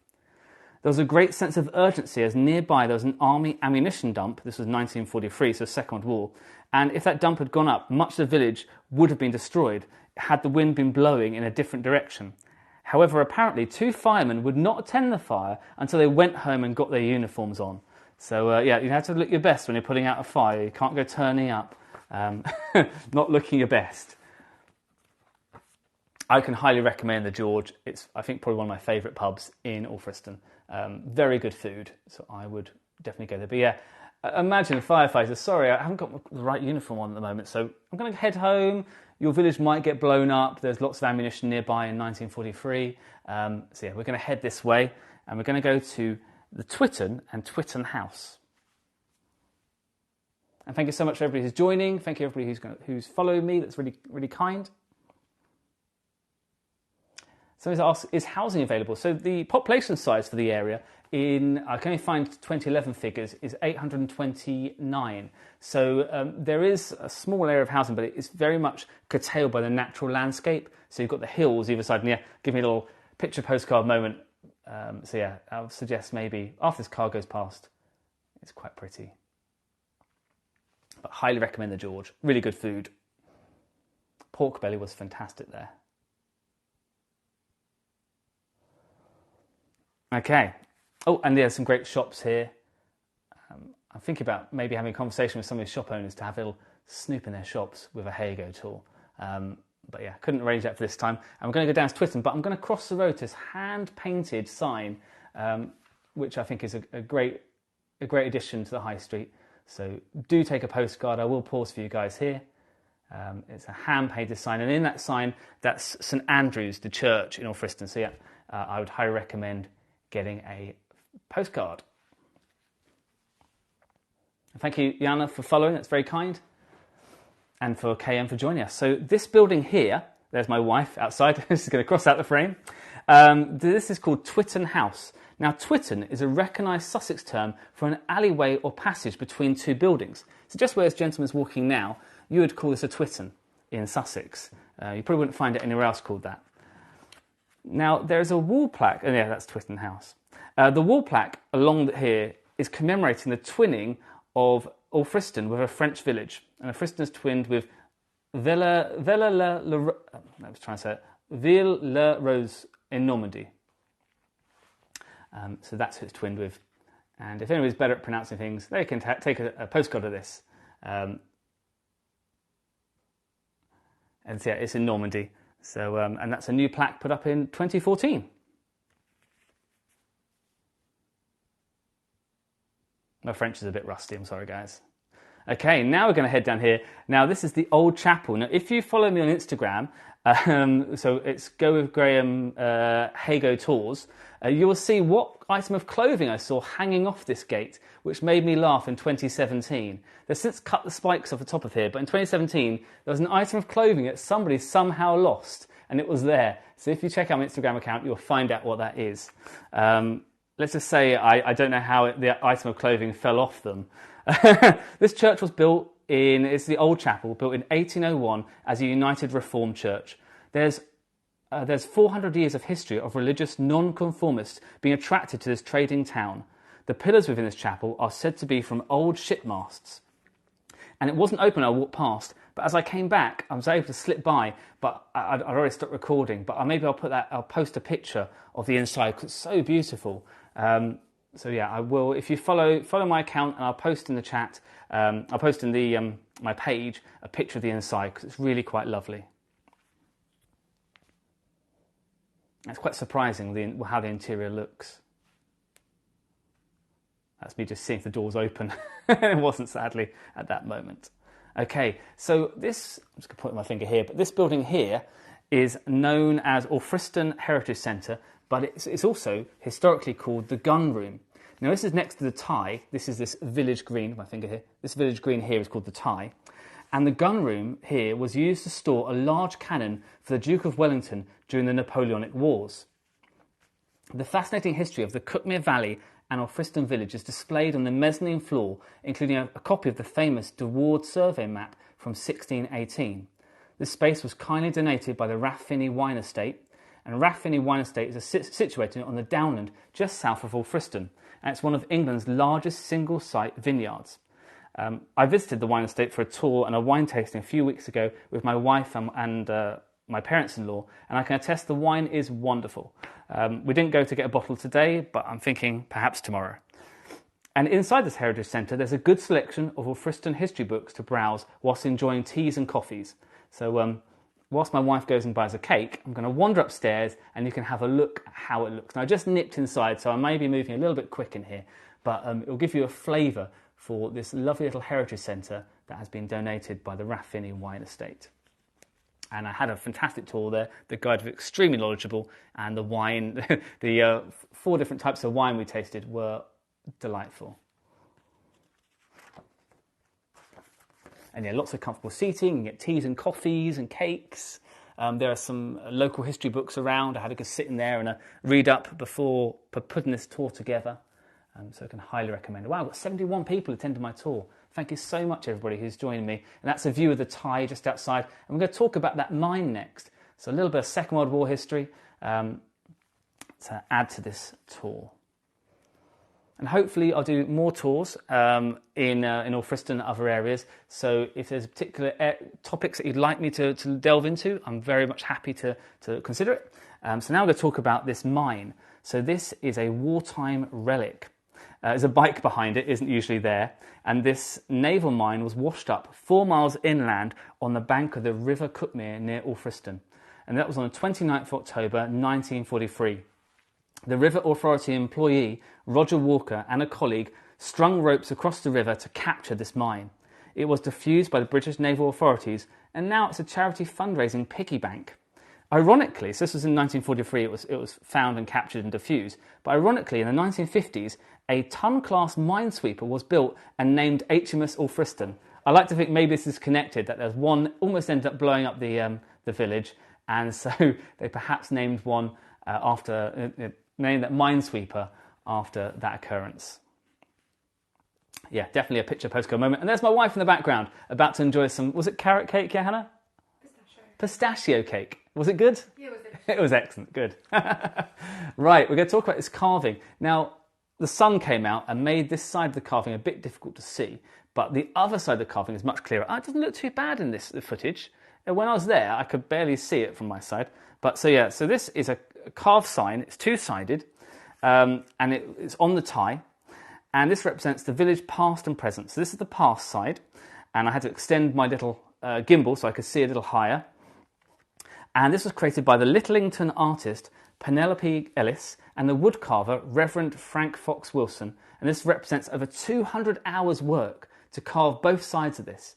Speaker 1: There was a great sense of urgency as nearby there was an army ammunition dump. This was 1943, so Second World War. And if that dump had gone up, much of the village would have been destroyed had the wind been blowing in a different direction. However, apparently 2 firemen would not attend the fire until they went home and got their uniforms on. So yeah, you have to look your best when you're putting out a fire. You can't go turning up, not looking your best. I can highly recommend the George. It's, I think, probably one of my favourite pubs in Alfriston. Very good food, so I would definitely go there. But yeah, imagine firefighters. Sorry, I haven't got the right uniform on at the moment, so I'm going to head home. Your village might get blown up. There's lots of ammunition nearby in 1943. So yeah, we're going to head this way, and we're going to go to the Twitton and Twitton House. And thank you so much for everybody who's joining. Thank you everybody who's following me. That's really, really kind. Somebody's asked, is housing available? So the population size for the area I can only find 2011 figures, is 829. So there is a small area of housing, but it's very much curtailed by the natural landscape. So you've got the hills either side, and yeah, give me a little picture postcard moment. So yeah, I would suggest maybe after this car goes past, it's quite pretty. But highly recommend the George. Really good food. Pork belly was fantastic there. Okay. Oh, and there's some great shops here. I'm thinking about maybe having a conversation with some of the shop owners to have a little snoop in their shops with a HeyGo Tour. But yeah, couldn't arrange that for this time. And we're going to go down to Twitton, but I'm going to cross the road to this hand-painted sign, which I think is a great addition to the high street. So do take a postcard. I will pause for you guys here. It's a hand-painted sign, and in that sign, that's St Andrew's, the church in Alfriston. So yeah, I would highly recommend getting a postcard. Thank you, Jana, for following. That's very kind. And for KM for joining us. So this building here, there's my wife outside. This is going to cross out the frame. This is called Twitton House. Now, Twitton is a recognised Sussex term for an alleyway or passage between 2 buildings. So just where this gentleman's walking now, you would call this a Twitton in Sussex. You probably wouldn't find it anywhere else called that. Now, there's a wall plaque, and yeah, that's Twitton House. The wall plaque along here is commemorating the twinning of Alfriston with a French village. And Alfriston is twinned with Ville-le-Rose in Normandy. So that's who it's twinned with. And if anybody's better at pronouncing things, they can take a postcard of this. And yeah, it's in Normandy. So, and that's a new plaque put up in 2014. My French is a bit rusty, I'm sorry guys. Okay, now we're going to head down here. Now this is the old chapel. Now if you follow me on Instagram, So it's Go with Graham HeyGo Tours. You will see what item of clothing I saw hanging off this gate, which made me laugh in 2017. They've since cut the spikes off the top of here, but in 2017 there was an item of clothing that somebody somehow lost, and it was there. So if you check out my Instagram account, you'll find out what that is. Let's just say I don't know how the item of clothing fell off them. This church was built it's the old chapel, built in 1801 as a United Reformed Church. There's 400 years of history of religious non-conformists being attracted to this trading town. The pillars within this chapel are said to be from old ship masts. And it wasn't open, I walked past, but as I came back, I was able to slip by, but I'd already stopped recording. But maybe I'll post a picture of the inside because it's so beautiful. So yeah, I will. If you follow my account, and I'll post in the chat. I'll post in the my page a picture of the inside because it's really quite lovely. It's quite surprising how the interior looks. That's me just seeing if the door's open. It wasn't, sadly, at that moment. Okay, so this, I'm just going to point my finger here, but this building here is known as Alfriston Heritage Centre, but it's also historically called the Gun Room. Now this is next to the Tie. This is this village green, my finger here. This village green here is called the Tie. And the gun room here was used to store a large cannon for the Duke of Wellington during the Napoleonic Wars. The fascinating history of the Cuckmere Valley and Alfriston village is displayed on the mezzanine floor, including a copy of the famous De Ward survey map from 1618. This space was kindly donated by the Rathfinny Wine Estate, and Rathfinny Wine Estate is situated on the downland just south of Alfriston, and it's one of England's largest single-site vineyards. I visited the wine estate for a tour and a wine tasting a few weeks ago with my wife and my parents-in-law, and I can attest the wine is wonderful. We didn't go to get a bottle today, but I'm thinking perhaps tomorrow. And inside this heritage centre, there's a good selection of Alfriston history books to browse whilst enjoying teas and coffees. So whilst my wife goes and buys a cake, I'm going to wander upstairs and you can have a look at how it looks. Now, I just nipped inside, so I may be moving a little bit quick in here, but it'll give you a flavour for this lovely little heritage centre that has been donated by the Rathfinny Wine Estate. And I had a fantastic tour there. The guide was extremely knowledgeable, and the wine, the 4 different types of wine we tasted were delightful. And yeah, lots of comfortable seating. You can get teas and coffees and cakes. There are some local history books around. I had to go sit in there and read up before putting this tour together. So I can highly recommend it. Wow, I've got 71 people attending my tour. Thank you so much, everybody who's joining me. And that's a view of the Tie just outside. And we're going to talk about that mine next. So a little bit of Second World War history to add to this tour. And hopefully I'll do more tours in Alfriston and other areas. So if there's particular topics that you'd like me to delve into, I'm very much happy to consider it. So now I'm going to talk about this mine. So this is a wartime relic. There's a bike behind it, isn't usually there. And this naval mine was washed up 4 miles inland on the bank of the River Cuckmere near Alfriston. And that was on the 29th of October 1943. The River Authority employee, Roger Walker, and a colleague strung ropes across the river to capture this mine. It was defused by the British naval authorities, and now it's a charity fundraising piggy bank. Ironically, so this was in 1943, it was found and captured and defused, but ironically in the 1950s, a ton-class minesweeper was built and named HMS Alfriston. I like to think maybe this is connected, that there's one almost ended up blowing up the village, and so they perhaps named one named that minesweeper after that occurrence. Yeah, definitely a picture postcode moment. And there's my wife in the background, about to enjoy some, was it carrot cake, Johanna? Pistachio cake. Was it good?
Speaker 2: Yeah, it was excellent.
Speaker 1: It was excellent, good. Right, we're going to talk about this carving. Now, the sun came out and made this side of the carving a bit difficult to see, but the other side of the carving is much clearer. It doesn't look too bad in the footage. And when I was there, I could barely see it from my side. But so yeah, so this is a carved sign. It's two-sided, and it's on the Tie. And this represents the village past and present. So this is the past side, and I had to extend my little gimbal so I could see a little higher. And this was created by the Littlington artist Penelope Ellis and the woodcarver Reverend Frank Fox Wilson. And this represents over 200 hours work to carve both sides of this.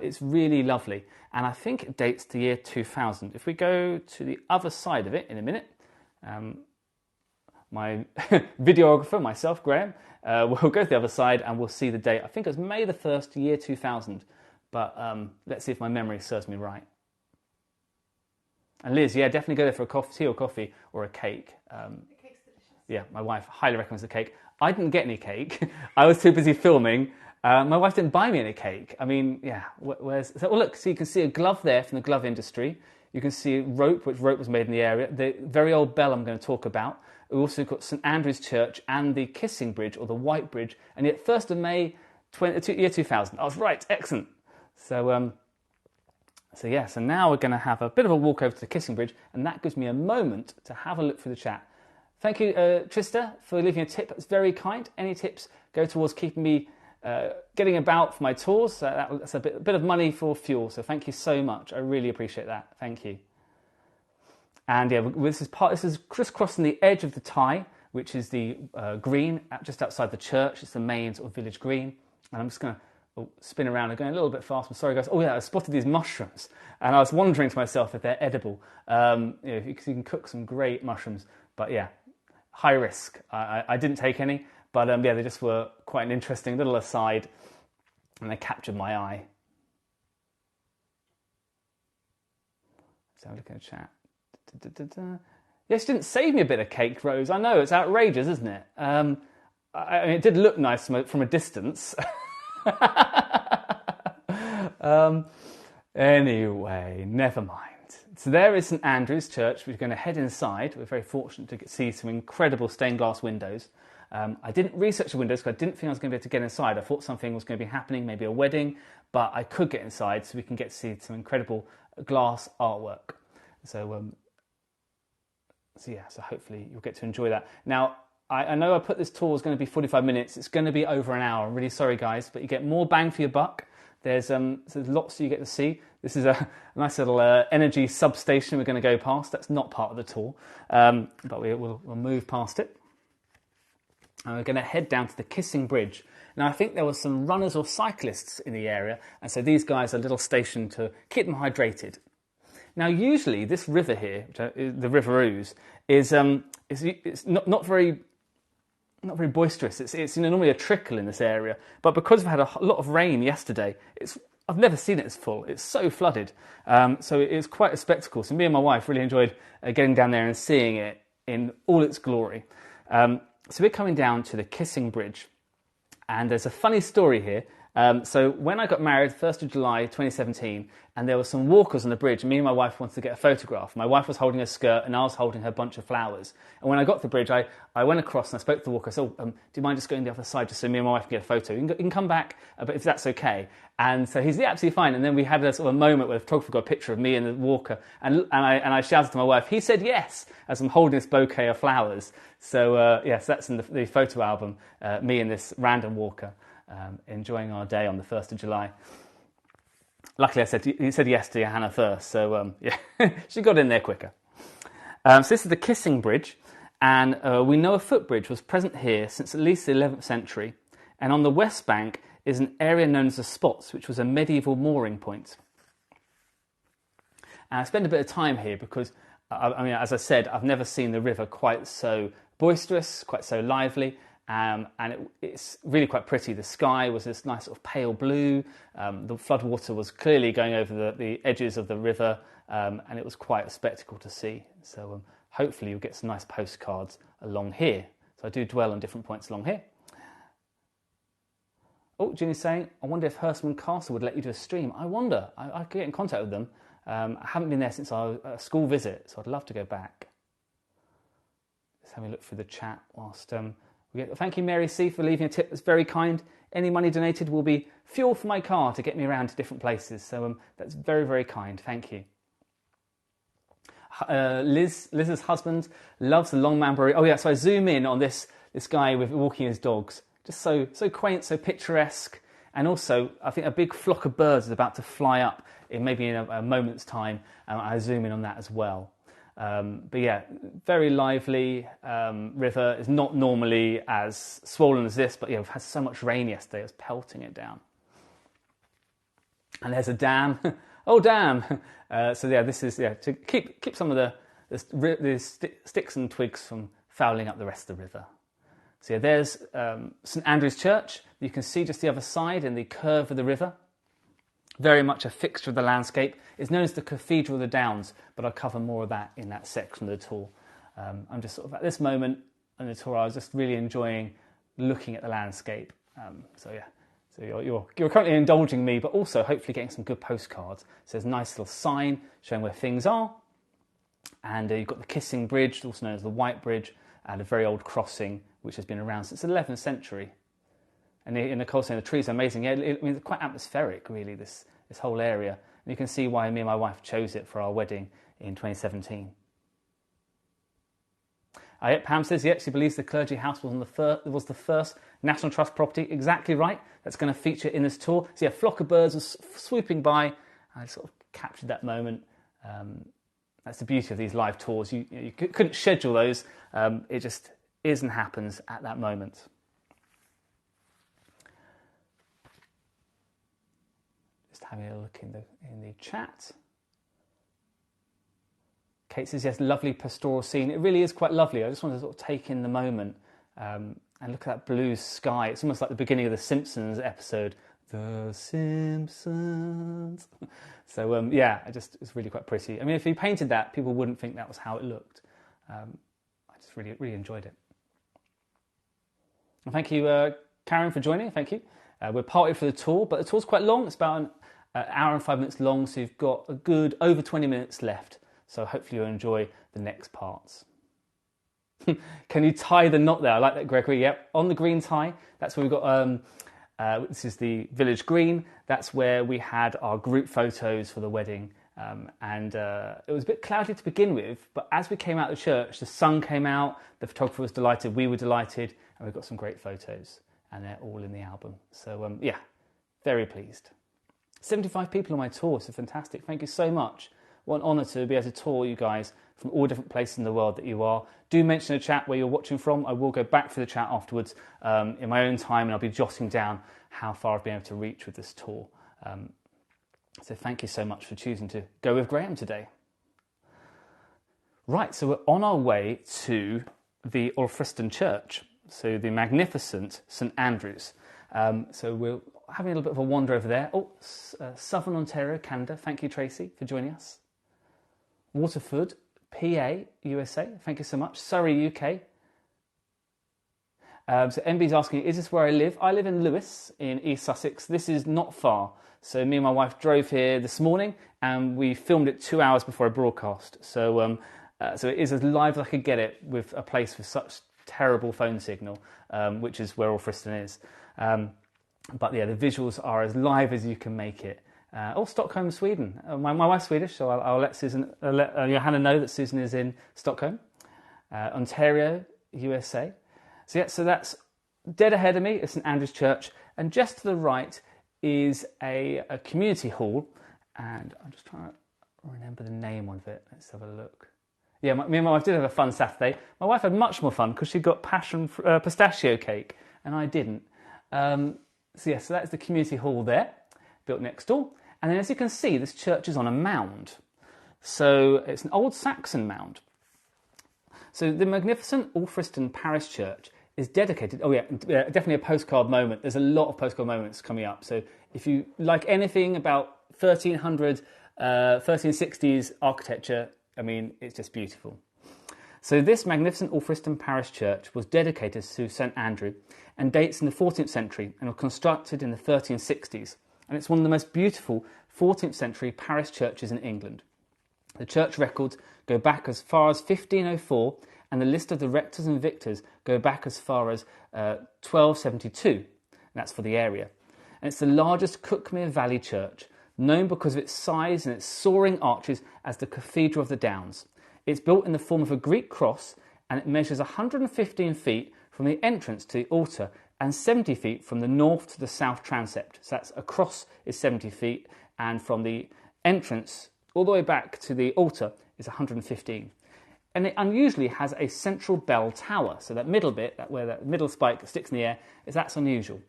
Speaker 1: It's really lovely, and I think it dates to year 2000. If we go to the other side of it in a minute, my videographer, myself, Graham, we'll go to the other side and we'll see the date. I think it was May the 1st, year 2000, but let's see if my memory serves me right. And Liz, yeah, definitely go there for a tea or coffee or a cake.
Speaker 2: The cake's delicious.
Speaker 1: Yeah, my wife highly recommends the cake. I didn't get any cake. I was too busy filming. My wife didn't buy me any cake. I mean, yeah, where's... So, well, look, so you can see a glove there from the glove industry. You can see rope, which rope was made in the area. The very old bell I'm going to talk about. We've also got St Andrew's Church and the Kissing Bridge, or the White Bridge. And yet, 1st of May, year 2000. I was right, excellent. So so now we're going to have a bit of a walk over to the Kissing Bridge, and that gives me a moment to have a look through the chat. Thank you, Trista, for leaving a tip. That's very kind. Any tips go towards keeping me getting about for my tours. That's a bit of money for fuel, so thank you so much. I really appreciate that. Thank you. And yeah, this is crisscrossing the edge of the Tye, which is the green just outside the church. It's the main sort of village green. And I'm just going to spin around and going a little bit fast. I'm sorry, guys. Oh yeah, I spotted these mushrooms, and I was wondering to myself if they're edible. You can cook some great mushrooms, but yeah, high risk. I didn't take any, but yeah, they just were quite an interesting little aside, and they captured my eye. So I'm looking at the chat. Yes, you didn't save me a bit of cake, Rose. I know, it's outrageous, isn't it? I mean, it did look nice from a distance. Anyway, never mind. So there is St Andrew's Church. We're going to head inside. We're very fortunate to see some incredible stained glass windows. I didn't research the windows because I didn't think I was going to be able to get inside. I thought something was going to be happening, maybe a wedding, but I could get inside so we can get to see some incredible glass artwork. So hopefully you'll get to enjoy that. Now, I know I put this tour is going to be 45 minutes. It's going to be over an hour. I'm really sorry, guys, but you get more bang for your buck. There's lots you get to see. This is a nice little energy substation we're going to go past. That's not part of the tour, but we'll move past it. And we're going to head down to the Kissing Bridge. Now, I think there were some runners or cyclists in the area, and so these guys are a little stationed to keep them hydrated. Now, usually this river here, the River Ouse, it's not very boisterous. It's normally a trickle in this area, but because we've had a lot of rain yesterday, I've never seen it as full. It's so flooded, so it's quite a spectacle. So me and my wife really enjoyed getting down there and seeing it in all its glory. So we're coming down to the Kissing Bridge, and there's a funny story here. So when I got married, 1st of July 2017, and there were some walkers on the bridge, me and my wife wanted to get a photograph. My wife was holding a skirt and I was holding her bunch of flowers. And when I got to the bridge, I went across and I spoke to the walker. I said, do you mind just going the other side just so me and my wife can get a photo? You can come back, but if that's okay. And so he's absolutely fine. And then we had a sort of a moment where the photographer got a picture of me and the walker. And I shouted to my wife, he said yes, as I'm holding this bouquet of flowers. So yes, that's in the photo album, me and this random walker. Enjoying our day on the 1st of July. Luckily, he said yes to Johanna first, so yeah, she got in there quicker. So this is the Kissing Bridge, and we know a footbridge was present here since at least the 11th century, and on the west bank is an area known as the Spots, which was a medieval mooring point. And I spend a bit of time here because, I mean, as I said, I've never seen the river quite so boisterous, quite so lively. And it's really quite pretty. The sky was this nice sort of pale blue. The floodwater was clearly going over the edges of the river, and it was quite a spectacle to see. So hopefully you'll get some nice postcards along here. So I do dwell on different points along here. Oh, Ginny's saying, I wonder if Hurstman Castle would let you do a stream. I wonder. I could get in contact with them. I haven't been there since our school visit, so I'd love to go back. Let's have a look through the chat whilst... Thank you, Mary C, for leaving a tip. That's very kind. Any money donated will be fuel for my car to get me around to different places. So that's very, very kind. Thank you. Liz's husband loves the Longman Brewery. Oh yeah, so I zoom in on this guy with walking his dogs. Just so quaint, so picturesque. And also, I think a big flock of birds is about to fly up maybe in a moment's time. I zoom in on that as well. But yeah, very lively river. It's not normally as swollen as this, but yeah, we've had so much rain yesterday, it was pelting it down. And there's a dam. Oh, damn! So yeah, this is to keep some of the sticks and twigs from fouling up the rest of the river. So yeah, there's St Andrew's Church. You can see just the other side in the curve of the river. Very much a fixture of the landscape. It's known as the Cathedral of the Downs, but I'll cover more of that in that section of the tour. I'm just sort of at this moment in the tour, I was just really enjoying looking at the landscape. So you're currently indulging me, but also hopefully getting some good postcards. So there's a nice little sign showing where things are. And you've got the Kissing Bridge, also known as the White Bridge, and a very old crossing, which has been around since the 11th century. And in the Colston, the trees are amazing. Yeah, it's quite atmospheric, really, this whole area. And you can see why me and my wife chose it for our wedding in 2017. Pam says, yes, she believes the clergy house was the first National Trust property. Exactly right. That's going to feature in this tour. So yeah, a flock of birds was swooping by. I sort of captured that moment. That's the beauty of these live tours. You couldn't schedule those. It just is and happens at that moment. Just having a look in the chat. Kate says, yes, lovely pastoral scene. It really is quite lovely. I just want to sort of take in the moment and look at that blue sky. It's almost like the beginning of the Simpsons episode. The Simpsons. So, it's really quite pretty. I mean, if you painted that, people wouldn't think that was how it looked. I just really, really enjoyed it. And thank you, Karen, for joining. Thank you. We're partway for the tour, but the tour's quite long. It's about an hour and 5 minutes long, so you've got a good over 20 minutes left. So hopefully you'll enjoy the next parts. Can you tie the knot there? I like that, Gregory. Yep, on the green tie. That's where we've got, this is the village green. That's where we had our group photos for the wedding. And it was a bit cloudy to begin with, but as we came out of the church, the sun came out, the photographer was delighted, we were delighted, and we've got some great photos. And they're all in the album. So, very pleased. 75 people on my tour, so fantastic. Thank you so much. What an honour to be able to tour you guys from all different places in the world that you are. Do mention in the chat where you're watching from. I will go back for the chat afterwards in my own time, and I'll be jotting down how far I've been able to reach with this tour. So thank you so much for choosing to go with Graham today. Right, so we're on our way to the Alfriston Church, so the magnificent St Andrews. So we're having a little bit of a wander over there. Southern Ontario, Canada. Thank you, Tracy, for joining us. Waterford, PA, USA. Thank you so much. Surrey, UK. So MB's asking, is this where I live? I live in Lewes in East Sussex. This is not far. So me and my wife drove here this morning and we filmed it 2 hours before I broadcast. So it is as live as I could get it with a place with such terrible phone signal, which is where Alfriston is. But yeah, the visuals are as live as you can make it. Stockholm, Sweden. My wife's Swedish, so I'll let Johanna know that Susan is in Stockholm. Ontario, USA. So that's dead ahead of me is St Andrew's Church, and just to the right is a community hall, and I'm just trying to remember the name of it. Let's have a look. Yeah, me and my wife did have a fun Saturday. My wife had much more fun because she got pistachio cake, and I didn't. So that's the community hall there, built next door. And then as you can see, this church is on a mound. So it's an old Saxon mound. So the magnificent Alfriston Parish Church is dedicated, definitely a postcard moment. There's a lot of postcard moments coming up. So if you like anything about 1360s architecture, I mean, it's just beautiful. So this magnificent Alfriston Parish Church was dedicated to St Andrew and dates in the 14th century and was constructed in the 1360s. And it's one of the most beautiful 14th century parish churches in England. The church records go back as far as 1504, and the list of the rectors and vicars go back as far as 1272. And that's for the area. And it's the largest Cuckmere Valley church, known because of its size and its soaring arches as the Cathedral of the Downs. It's built in the form of a Greek cross, and it measures 115 feet from the entrance to the altar and 70 feet from the north to the south transept. So that's across is 70 feet, and from the entrance all the way back to the altar is 115. And it unusually has a central bell tower. So that middle bit, where that middle spike sticks in the air, that's unusual.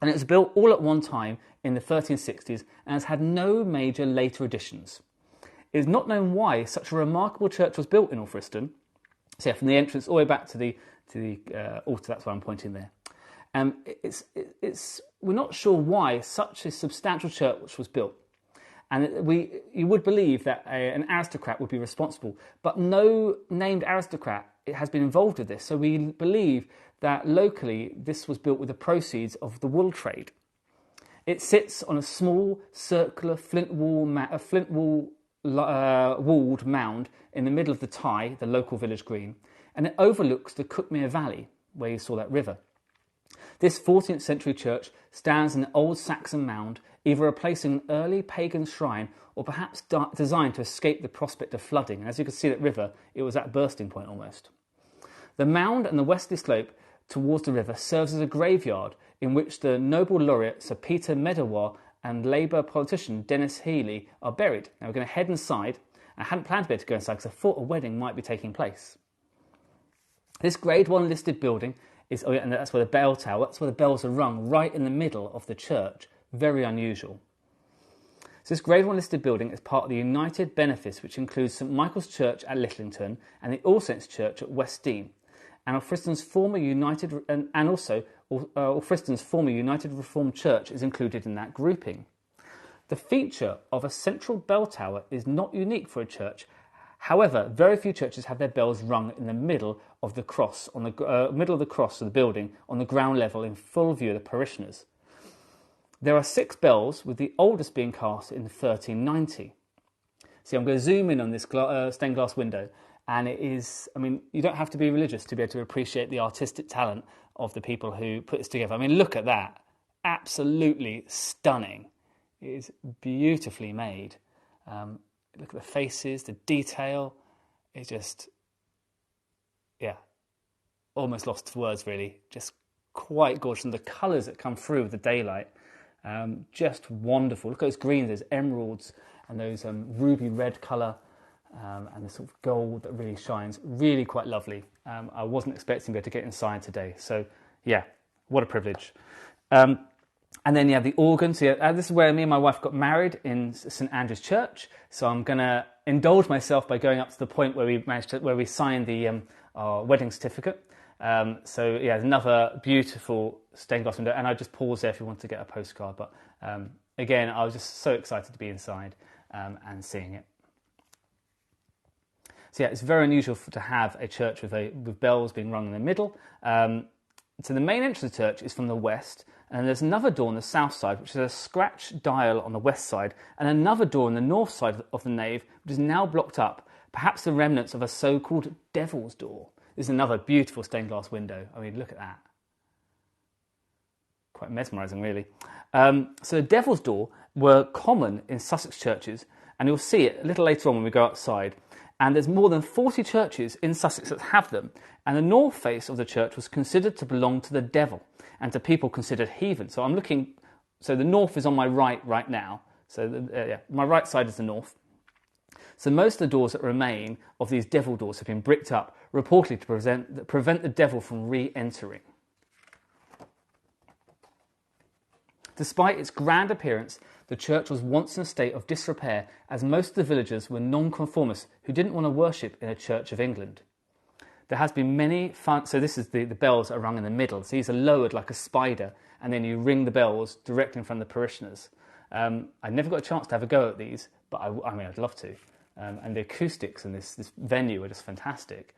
Speaker 1: And it was built all at one time in the 1360s and has had no major later additions. It is not known why such a remarkable church was built in Alfriston. So yeah, from the entrance all the way back to the altar, that's where I'm pointing there. We're not sure why such a substantial church was built. And you would believe that an aristocrat would be responsible, but no named aristocrat has been involved with this. So we believe that locally this was built with the proceeds of the wool trade. It sits on a small circular flint walled mound in the middle of the Tye, the local village green, and it overlooks the Cuckmere Valley, where you saw that river. This 14th century church stands in an old Saxon mound, either replacing an early pagan shrine or perhaps designed to escape the prospect of flooding. As you can see that river, it was at bursting point almost. The mound and the westerly slope towards the river serves as a graveyard in which the Nobel laureate Sir Peter Medawar and Labour politician Dennis Healey are buried. Now we're going to head inside. I hadn't planned to be able to go inside because I thought a wedding might be taking place. This Grade 1 listed building is, and that's where the bell tower, that's where the bells are rung, right in the middle of the church. Very unusual. So this Grade 1 listed building is part of the United Benefice, which includes St Michael's Church at Littlington and the All Saints Church at Westdean, and Alfriston's former United Reformed Church is included in that grouping. The feature of a central bell tower is not unique for a church. However, very few churches have their bells rung in the middle of the cross, of the building, on the ground level in full view of the parishioners. There are 6 bells, with the oldest being cast in 1390. See, I'm going to zoom in on this stained glass window, and it is, I mean, you don't have to be religious to be able to appreciate the artistic talent of the people who put this together. I mean, look at that. Absolutely stunning. It is beautifully made. Look at the faces, the detail. It's just, yeah, almost lost for words, really. Just quite gorgeous. And the colours that come through with the daylight, just wonderful. Look at those greens, those emeralds, and those ruby red colour, and the sort of gold that really shines. Really quite lovely. I wasn't expecting to be able to get inside today. So, yeah, what a privilege. And then you have the organ. So this is where me and my wife got married in St Andrew's Church. So I'm going to indulge myself by going up to the point where we signed the our wedding certificate. So yeah, another beautiful stained glass window. And I just pause there if you want to get a postcard. But again, I was just so excited to be inside and seeing it. So yeah, it's very unusual to have a church with bells being rung in the middle. So the main entrance of the church is from the west, and there's another door on the south side, which is a scratch dial on the west side, and another door on the north side of the nave, which is now blocked up, perhaps the remnants of a so-called devil's door. This is another beautiful stained glass window. I mean, look at that. Quite mesmerising, really. So the devil's door were common in Sussex churches, and you'll see it a little later on when we go outside. And there's more than 40 churches in Sussex that have them. And the north face of the church was considered to belong to the devil and to people considered heathen. So the north is on my right now. So my right side is the north. So most of the doors that remain of these devil doors have been bricked up, reportedly to prevent the devil from re-entering. Despite its grand appearance, the church was once in a state of disrepair, as most of the villagers were nonconformists who didn't want to worship in a Church of England. There has been many so this is the bells are rung in the middle. So these are lowered like a spider, and then you ring the bells directly in front of the parishioners. I never got a chance to have a go at these, but I mean, I'd love to. And the acoustics in this venue are just fantastic.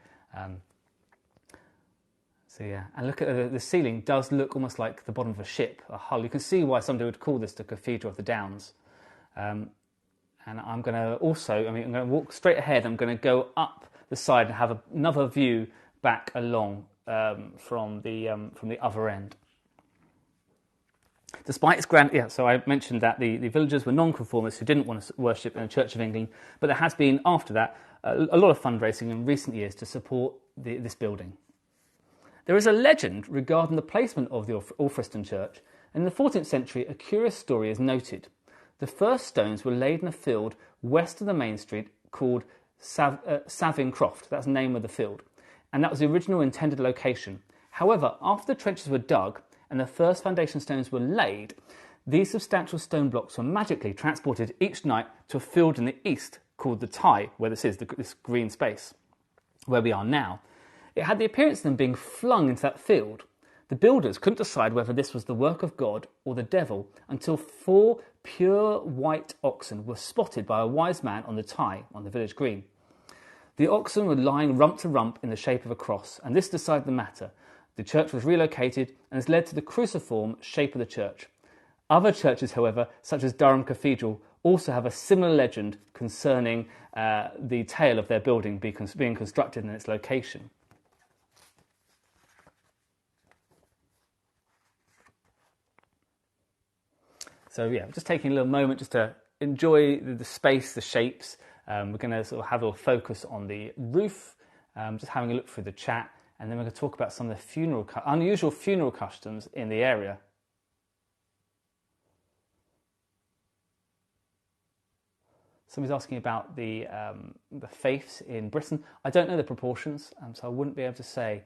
Speaker 1: So yeah, and look at the ceiling does look almost like the bottom of a ship, a hull. You can see why somebody would call this the Cathedral of the Downs. And I'm going to I'm going to walk straight ahead. I'm going to go up the side and have another view back along from the other end. Despite its grand, so I mentioned that the villagers were nonconformists who didn't want to worship in the Church of England, but there has been after that a lot of fundraising in recent years to support this building. There is a legend regarding the placement of the Alfriston Church, and in the 14th century a curious story is noted. The first stones were laid in a field west of the main street called Savin Croft, that's the name of the field, and that was the original intended location. However, after the trenches were dug and the first foundation stones were laid, these substantial stone blocks were magically transported each night to a field in the east called the Tye, where this is, this green space, where we are now. It had the appearance of them being flung into that field. The builders couldn't decide whether this was the work of God or the devil until 4 pure white oxen were spotted by a wise man on the Tye, on the village green. The oxen were lying rump to rump in the shape of a cross, and this decided the matter. The church was relocated and has led to the cruciform shape of the church. Other churches, however, such as Durham Cathedral, also have a similar legend concerning the tale of their building being constructed in its location. So yeah, just taking a little moment just to enjoy the space, the shapes. We're going to sort of have a little focus on the roof, just having a look through the chat, and then we're going to talk about some of the unusual funeral customs in the area. Somebody's asking about the faiths in Britain. I don't know the proportions, so I wouldn't be able to say.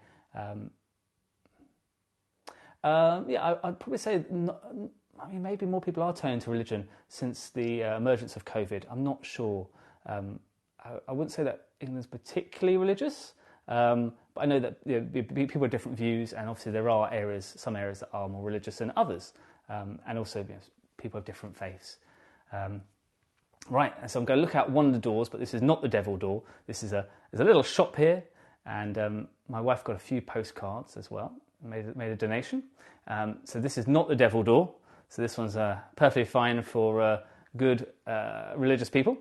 Speaker 1: I'd probably say, maybe more people are turning to religion since the emergence of COVID. I'm not sure. I wouldn't say that England's particularly religious, but I know that people have different views, and obviously there are some areas that are more religious than others, and also people have different faiths. Right, so I'm going to look out one of the doors, but this is not the devil door. There's a little shop here, and my wife got a few postcards as well, made a donation. So this is not the devil door. So this one's perfectly fine for good religious people.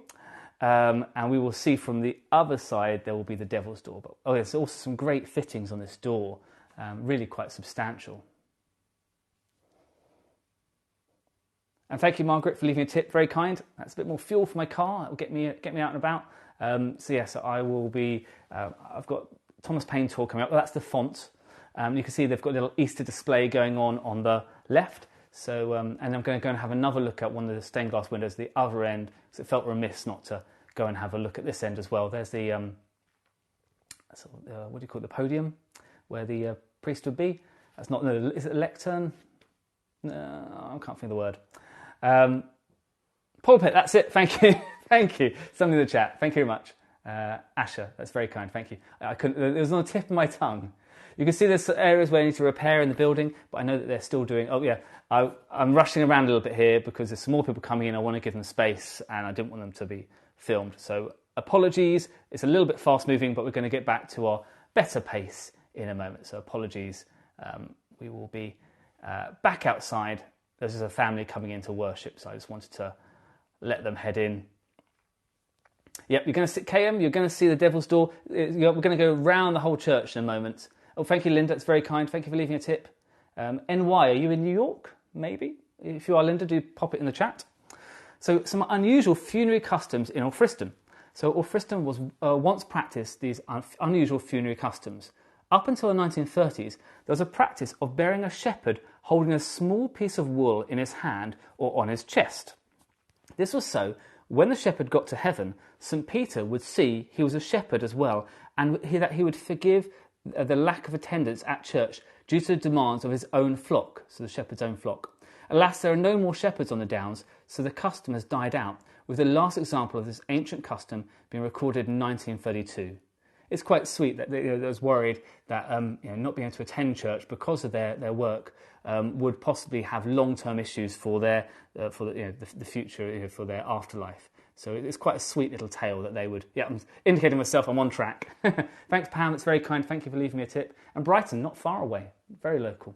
Speaker 1: And we will see from the other side there will be the devil's door. But there's also some great fittings on this door, really quite substantial. And thank you, Margaret, for leaving a tip. Very kind. That's a bit more fuel for my car. It'll get me out and about. So I will be. I've got Thomas Paine Tour coming up. Well, that's the font. You can see they've got a little Easter display going on the left. So and I'm going to go and have another look at one of the stained glass windows at the other end, because it felt remiss not to go and have a look at this end as well. There's the what do you call it? The podium where the priest would be. That's not. No, is it a lectern? No, I can't think of the word. Pulpit, that's it, thank you, thank you. Somebody in the chat, thank you very much. Asher, that's very kind, thank you. It was on the tip of my tongue. You can see there's areas where I need to repair in the building, but I know that they're still doing, I'm rushing around a little bit here because there's some more people coming in, I want to give them space, and I didn't want them to be filmed. So apologies, it's a little bit fast moving, but we're going to get back to our better pace in a moment. So apologies, we will be back outside. There's just a family coming in to worship, so I just wanted to let them head in. Yep, you're going to see KM, you're going to see the devil's door. We're going to go round the whole church in a moment. Oh, thank you, Linda, it's very kind. Thank you for leaving a tip. NY, are you in New York? Maybe. If you are, Linda, do pop it in the chat. So some unusual funerary customs in Alfriston. So Alfriston was once practiced these unusual funerary customs. Up until the 1930s, there was a practice of burying a shepherd holding a small piece of wool in his hand or on his chest. This was so when the shepherd got to heaven, St. Peter would see he was a shepherd as well, and that he would forgive the lack of attendance at church due to the demands of his own flock, so the shepherd's own flock. Alas, there are no more shepherds on the Downs, so the custom has died out, with the last example of this ancient custom being recorded in 1932. It's quite sweet that they was worried that not being able to attend church because of their work would possibly have long-term issues for the future, for their afterlife. So it's quite a sweet little tale that they would. Yeah, I'm indicating myself I'm on track. Thanks, Pam. It's very kind. Thank you for leaving me a tip. And Brighton, not far away, very local.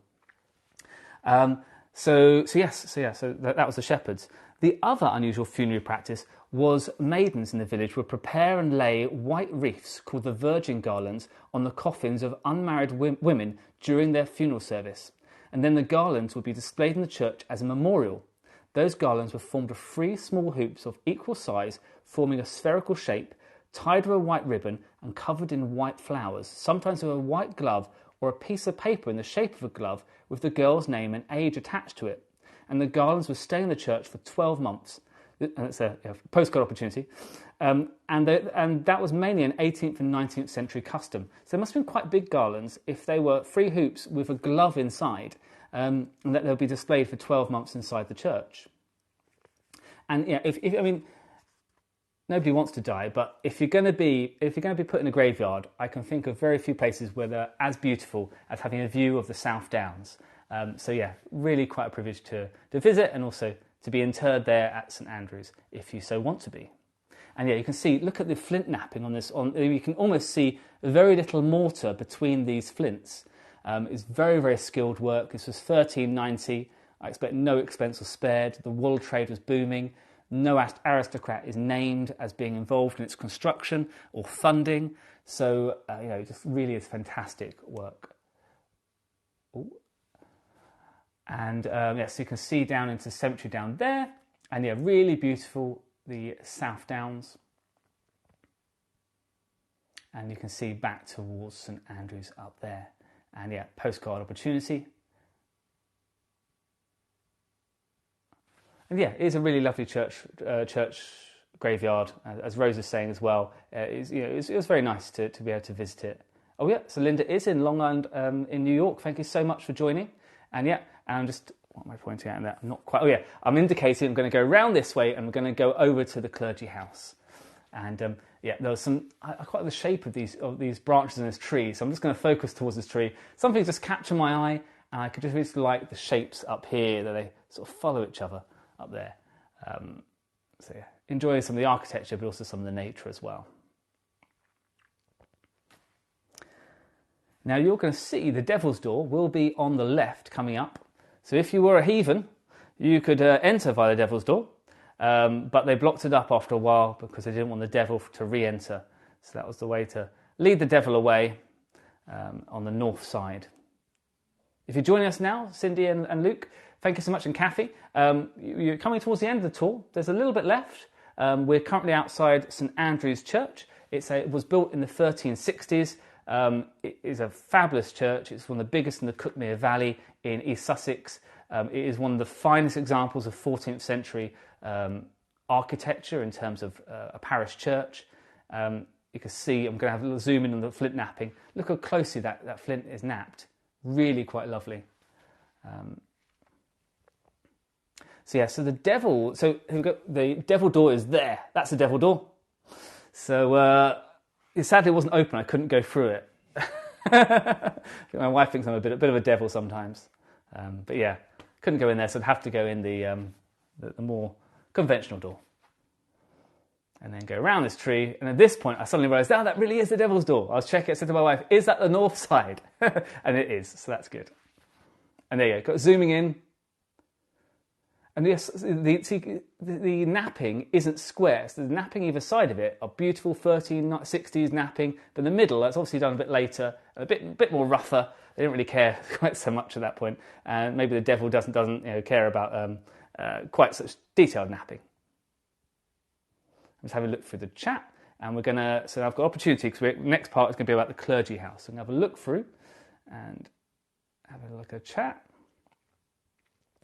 Speaker 1: So that was the shepherds. The other unusual funerary practice was maidens in the village would prepare and lay white wreaths called the Virgin garlands on the coffins of unmarried women during their funeral service. And then the garlands would be displayed in the church as a memorial. Those garlands were formed of 3 small hoops of equal size, forming a spherical shape, tied with a white ribbon and covered in white flowers, sometimes with a white glove or a piece of paper in the shape of a glove with the girl's name and age attached to it. And the garlands would stay in the church for 12 months. And it's a postcard opportunity. And that was mainly an 18th and 19th century custom. So they must have been quite big garlands if they were 3 hoops with a glove inside. and that they'll be displayed for 12 months inside the church. And yeah, if I mean, nobody wants to die, but if you're going to be put in a graveyard, I can think of very few places where they're as beautiful as having a view of the South Downs. So yeah, really quite a privilege to visit, and also to be interred there at St Andrews if you so want to be. And yeah, you can see, look at the flint napping on this. You can almost see very little mortar between these flints. It's very, very skilled work. This was 1390. I expect no expense was spared. The wool trade was booming. No aristocrat is named as being involved in its construction or funding. So, it just really is fantastic work. Ooh. And so you can see down into the cemetery down there. And yeah, really beautiful, the South Downs. And you can see back towards St Andrews up there. And yeah, postcard opportunity. And yeah, it is a really lovely church graveyard, as Rose is saying as well. It was very nice to be able to visit it. Oh yeah, so Linda is in Long Island in New York. Thank you so much for joining. And yeah, and I'm just, what am I pointing out in that? I'm not quite, I'm indicating I'm going to go around this way and we're going to go over to the clergy house. And there was some, I quite like the shape of these branches in this tree, so I'm just going to focus towards this tree. Something just captured my eye, and I could just really like the shapes up here, that they sort of follow each other up there. So yeah, enjoy some of the architecture, but also some of the nature as well. Now you're going to see the Devil's Door will be on the left coming up. So if you were a heathen, you could enter via the Devil's Door, but they blocked it up after a while because they didn't want the devil to re-enter. So that was the way to lead the devil away on the north side. If you're joining us now, Cindy and Luke, thank you so much, and Kathy. You're coming towards the end of the tour. There's a little bit left. We're currently outside St Andrew's Church. It was built in the 1360s. It is a fabulous church. It's one of the biggest in the Cuckmere Valley in East Sussex. It is one of the finest examples of 14th century architecture in terms of a parish church. You can see, I'm going to have a little zoom in on the flint napping. Look how closely that flint is napped. Really quite lovely. So the devil door is there. That's the devil door. So sadly it wasn't open. I couldn't go through it. My wife thinks I'm a bit of a devil sometimes. But yeah, couldn't go in there, so I'd have to go in the more conventional door. And then go around this tree, and at this point I suddenly realised, that really is the Devil's Door. I was checking it, said to my wife, is that the north side? And it is, so that's good. And there you go, zooming in. And yes, the napping isn't square, so the napping either side of it are beautiful 1360s napping, but in the middle, that's obviously done a bit later, a bit more rougher. They didn't really care quite so much at that point, and maybe the devil doesn't care about quite such detailed napping. Let's have a look through the chat, and so I've got opportunity, because the next part is going to be about the clergy house. So I'm going to have a look through and have a look at chat.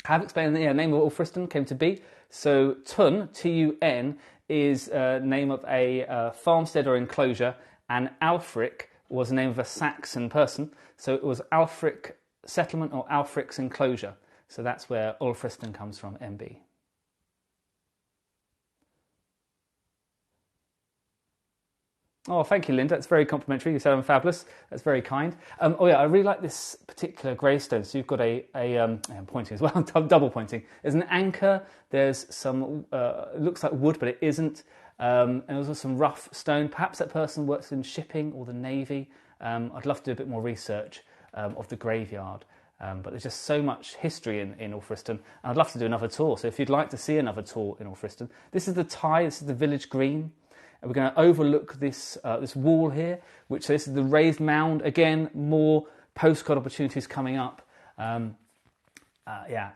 Speaker 1: I have explained the name of Alfriston came to be. So Tun, T-U-N, is name of a farmstead or enclosure, and Alfric was the name of a Saxon person. So it was Alfric settlement or Alfric's enclosure. So that's where Alfriston comes from, MB. Oh, thank you, Linda. That's very complimentary. You said I'm fabulous. That's very kind. I really like this particular gravestone. So you've got I'm pointing as well, double pointing. There's an anchor. There's some, it looks like wood, but it isn't. And there's also some rough stone. Perhaps that person works in shipping or the Navy. I'd love to do a bit more research of the graveyard. But there's just so much history in Alfriston. And I'd love to do another tour. So if you'd like to see another tour in Alfriston, this is the Tye, this is the village green. And we're going to overlook this wall here, which this is the raised mound. Again, more postcard opportunities coming up.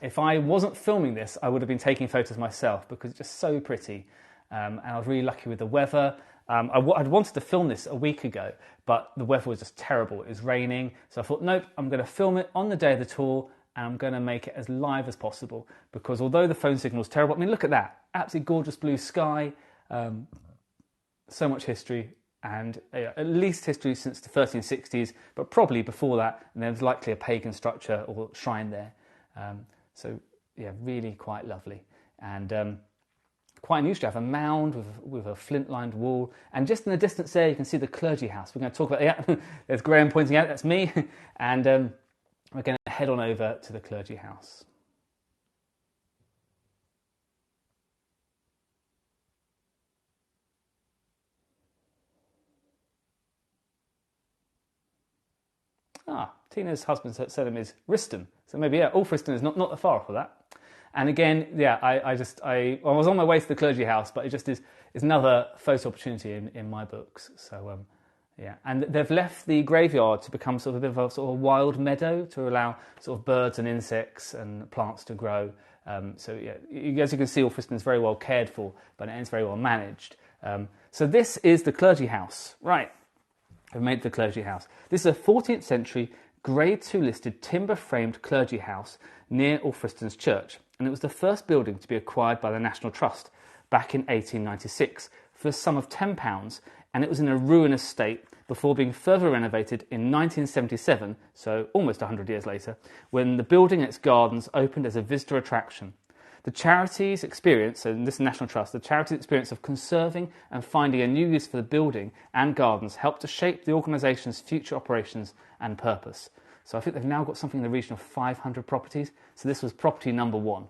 Speaker 1: If I wasn't filming this, I would have been taking photos myself because it's just so pretty. And I was really lucky with the weather. I'd wanted to film this a week ago, but the weather was just terrible. It was raining. So I thought, nope, I'm going to film it on the day of the tour, and I'm going to make it as live as possible, because although the phone signal is terrible, I mean, look at that. Absolutely gorgeous blue sky. So much history, and at least history since the 1360s, but probably before that, and there's likely a pagan structure or shrine there. So yeah, really quite lovely. And quite unusual to have a mound with a flint-lined wall. And just in the distance there, you can see the clergy house. We're going to talk about, yeah, there's Graham pointing out, that's me. And we're going to head on over to the clergy house. Tina's husband's surname is Riston. So maybe, yeah, Alfriston is not that far off of that. And again, yeah, I was on my way to the clergy house, but it just is another photo opportunity in my books. So yeah, and they've left the graveyard to become sort of a bit of a sort of wild meadow to allow sort of birds and insects and plants to grow. So yeah, as you can see, Alfriston is very well cared for, but it is very well managed. So this is the clergy house, right? I've made the clergy house. This is a 14th century Grade 2 listed timber-framed clergy house near Alfriston's church, and it was the first building to be acquired by the National Trust back in 1896 for the sum of £10, and it was in a ruinous state before being further renovated in 1977, so almost 100 years later, when the building and its gardens opened as a visitor attraction. The charity's experience, so this is National Trust, the charity's experience of conserving and finding a new use for the building and gardens helped to shape the organisation's future operations and purpose. So I think they've now got something in the region of 500 properties. So this was property number 1.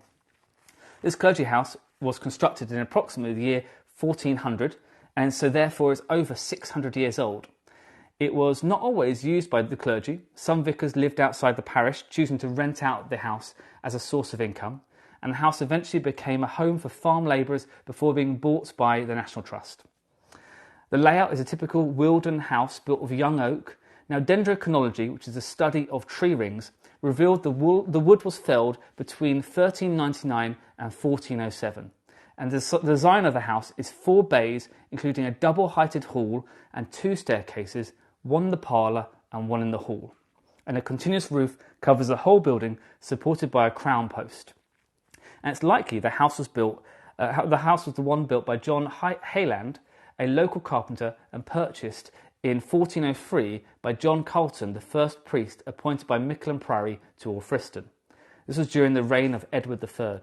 Speaker 1: This clergy house was constructed in approximately the year 1400, and so therefore is over 600 years old. It was not always used by the clergy. Some vicars lived outside the parish, choosing to rent out the house as a source of income, and the house eventually became a home for farm labourers before being bought by the National Trust. The layout is a typical Wilden house built of young oak. Now, dendrochronology, which is the study of tree rings, revealed the wood was felled between 1399 and 1407. And the design of the house is 4 bays, including a double-heighted hall and 2 staircases, one in the parlour and one in the hall. And a continuous roof covers the whole building, supported by a crown post. And it's likely the house was the one built by John Hayland, a local carpenter, and purchased in 1403 by John Carlton, the first priest appointed by Mickle Priory to Alfriston. This was during the reign of Edward III.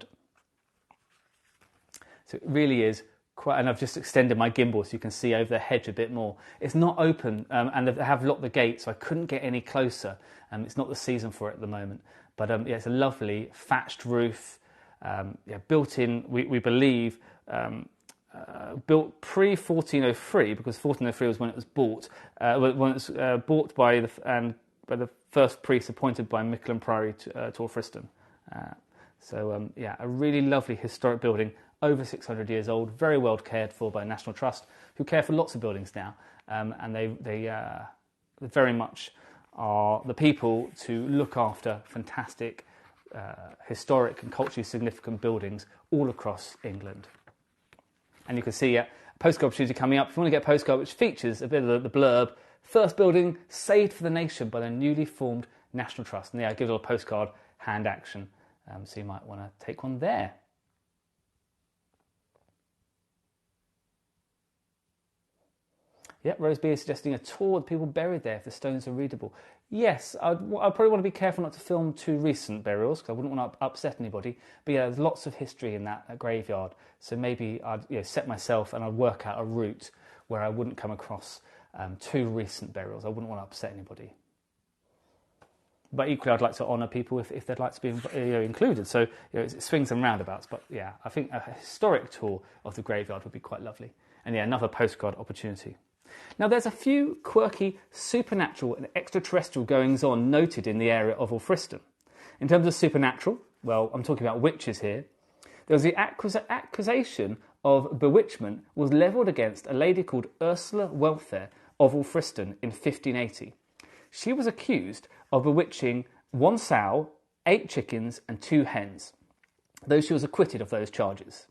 Speaker 1: So it really is quite, and I've just extended my gimbal so you can see over the hedge a bit more. It's not open, and they have locked the gate, so I couldn't get any closer. It's not the season for it at the moment. But yeah, it's a lovely thatched roof. Built in, we believe, built pre-1403, because 1403 was when it was bought. When it was bought by the first priest appointed by Mickle Priory to Alfriston. Yeah, a really lovely historic building, over 600 years old, very well cared for by National Trust, who care for lots of buildings now, and they very much are the people to look after fantastic historic and culturally significant buildings all across England. And you can see a postcard opportunity coming up. If you want to get a postcard which features a bit of the blurb, first building saved for the nation by the newly formed National Trust. And yeah, I give it a postcard, hand action, so you might want to take one there. Yeah, Rose B is suggesting a tour of people buried there if the stones are readable. Yes, I'd probably want to be careful not to film too recent burials because I wouldn't want to upset anybody. But yeah, there's lots of history in that graveyard. So maybe I'd set myself and I'd work out a route where I wouldn't come across too recent burials. I wouldn't want to upset anybody. But equally, I'd like to honour people if they'd like to be included. So it swings and roundabouts. But yeah, I think a historic tour of the graveyard would be quite lovely. And yeah, another postcard opportunity. Now, there's a few quirky supernatural and extraterrestrial goings-on noted in the area of Alfriston. In terms of supernatural, well, I'm talking about witches here. There was the accusation of bewitchment was levelled against a lady called Ursula Welfare of Alfriston in 1580. She was accused of bewitching 1 sow, 8 chickens and 2 hens, though she was acquitted of those charges.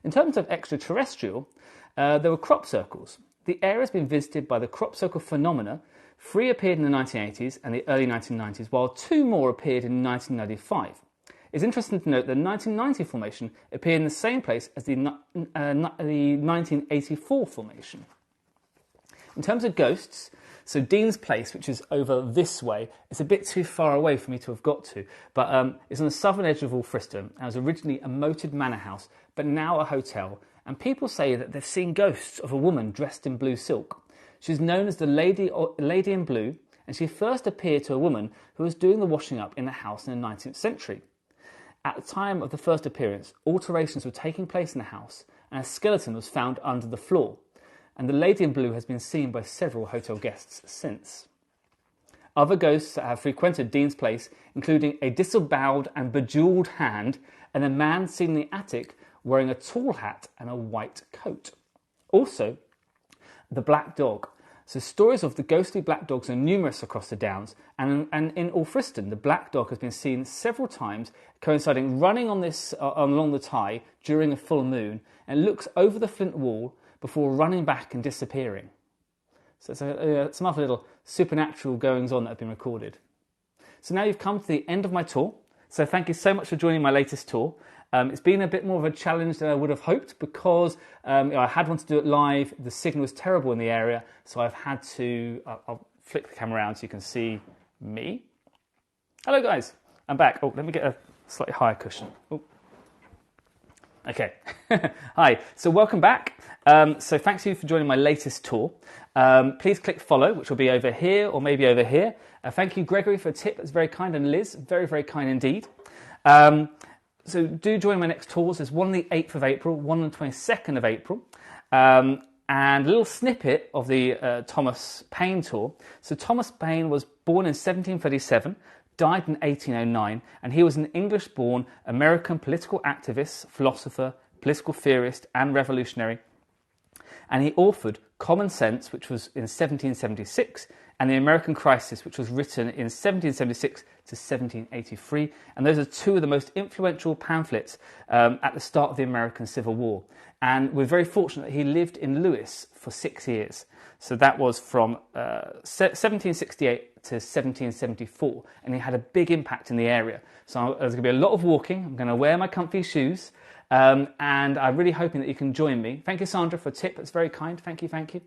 Speaker 1: In terms of extraterrestrial, there were crop circles. The area has been visited by the crop circle phenomena. 3 appeared in the 1980s and the early 1990s, while 2 more appeared in 1995. It's interesting to note that the 1990 formation appeared in the same place as the 1984 formation. In terms of ghosts, So Dean's Place, which is over this way, it's a bit too far away for me to have got to, but it's on the southern edge of Alfriston, and it was originally a moated manor house, but now a hotel, and people say that they've seen ghosts of a woman dressed in blue silk. She's known as the Lady in Blue, and she first appeared to a woman who was doing the washing up in the house in the 19th century. At the time of the first appearance, alterations were taking place in the house, and a skeleton was found under the floor, and the Lady in Blue has been seen by several hotel guests since. Other ghosts that have frequented Dean's Place, including a disemboweled and bejewelled hand, and a man seen in the attic wearing a tall hat and a white coat. Also, the black dog. So stories of the ghostly black dogs are numerous across the Downs, and in Alfriston, the black dog has been seen several times, coinciding running along the Tye during a full moon, and looks over the flint wall before running back and disappearing. So it's some other little supernatural goings-on that have been recorded. So now you've come to the end of my tour, so thank you so much for joining my latest tour. It's been a bit more of a challenge than I would have hoped because I had wanted to do it live. The signal was terrible in the area, so I've had to... I'll flick the camera around so you can see me. Hello guys, I'm back. Oh, let me get a slightly higher cushion. Oh. Okay, hi. So welcome back. So thanks you for joining my latest tour. Please click follow, which will be over here or maybe over here. Thank you, Gregory, for a tip. That's very kind, and Liz, very, very kind indeed. So do join my next tours. There's one on the 8th of April, one on the 22nd of April, and a little snippet of the Thomas Paine tour. So Thomas Paine was born in 1737, died in 1809, and he was an English-born American political activist, philosopher, political theorist, and revolutionary. And he authored Common Sense, which was in 1776, and The American Crisis, which was written in 1776 to 1783. And those are two of the most influential pamphlets at the start of the American Civil War. And we're very fortunate that he lived in Lewes for 6 years. So that was from 1768 to 1774, and he had a big impact in the area. So there's going to be a lot of walking. I'm going to wear my comfy shoes, and I'm really hoping that you can join me. Thank you, Sandra, for a tip. That's very kind. Thank you, thank you.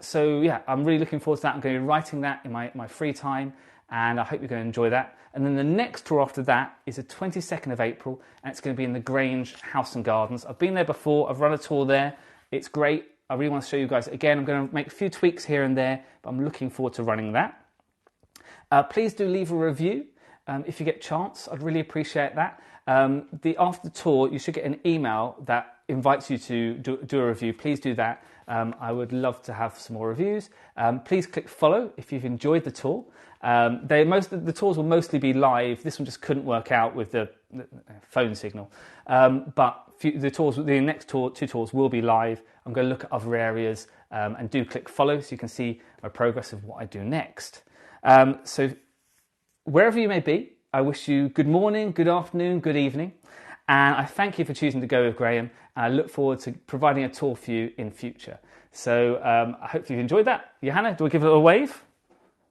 Speaker 1: So yeah, I'm really looking forward to that. I'm going to be writing that in my free time, and I hope you're going to enjoy that. And then the next tour after that is the 22nd of April, and it's going to be in the Grange House and Gardens. I've been there before. I've run a tour there. It's great. I really want to show you guys again. I'm going to make a few tweaks here and there, but I'm looking forward to running that. Please do leave a review if you get a chance. I'd really appreciate that. After the tour, you should get an email that invites you to do a review. Please do that. I would love to have some more reviews. Please click follow if you've enjoyed the tour. The tours will mostly be live. This one just couldn't work out with the phone signal. But the next two tours will be live. I'm going to look at other areas and do click follow so you can see my progress of what I do next. So wherever you may be, I wish you good morning, good afternoon, good evening. And I thank you for choosing to go with Graham. And I look forward to providing a tour for you in future. So I hope you've enjoyed that. Johanna, do I give it a wave?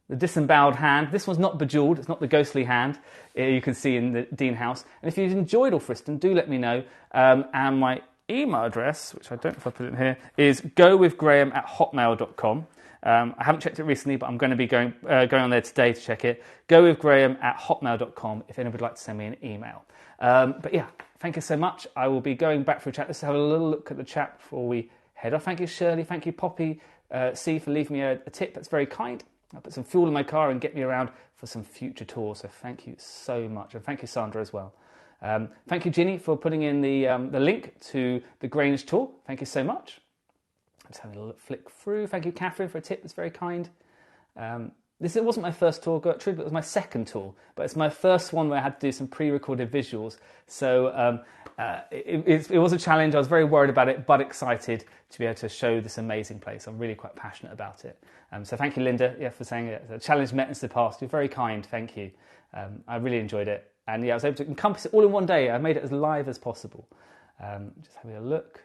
Speaker 1: The disemboweled hand. This one's not bejewelled. It's not the ghostly hand you can see in the Dean House. And if you've enjoyed Alfriston, do let me know. And my email address, which I don't know if I put it in here, is gowithgraham@hotmail.com. I haven't checked it recently, but I'm going to be going on there today to check it. Gowithgraham@hotmail.com if anybody would like to send me an email. But yeah, thank you so much. I will be going back for a chat. Let's have a little look at the chat before we head off. Thank you, Shirley. Thank you, Poppy C, for leaving me a tip. That's very kind. I'll put some fuel in my car and get me around for some future tours. So thank you so much. And thank you, Sandra, as well. Thank you, Ginny, for putting in the link to the Grange tour. Thank you so much. I'm just having a little flick through. Thank you, Catherine, for a tip. That's very kind. This wasn't my first tour, Gertrude, but it was my second tour. But it's my first one where I had to do some pre-recorded visuals. So it was a challenge. I was very worried about it, but excited to be able to show this amazing place. I'm really quite passionate about it. So thank you, Linda, for saying it. The challenge met and surpassed. You're very kind. Thank you. I really enjoyed it. And yeah, I was able to encompass it all in one day. I made it as live as possible. Just having a look.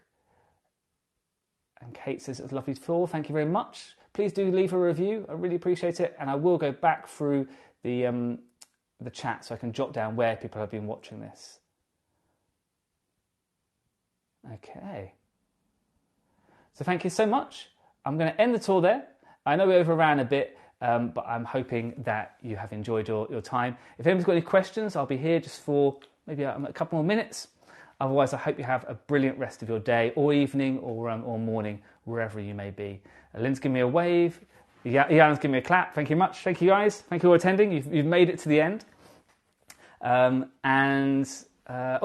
Speaker 1: And Kate says it was a lovely tour. Thank you very much. Please do leave a review. I really appreciate it. And I will go back through the chat so I can jot down where people have been watching this. Okay. So thank you so much. I'm going to end the tour there. I know we overran a bit, but I'm hoping that you have enjoyed your time. If anyone's got any questions, I'll be here just for maybe a couple more minutes. Otherwise, I hope you have a brilliant rest of your day or evening or morning, wherever you may be. Lynn's giving me a wave. Ian's giving me a clap. Thank you much. Thank you, guys. Thank you for attending. You've made it to the end. Oh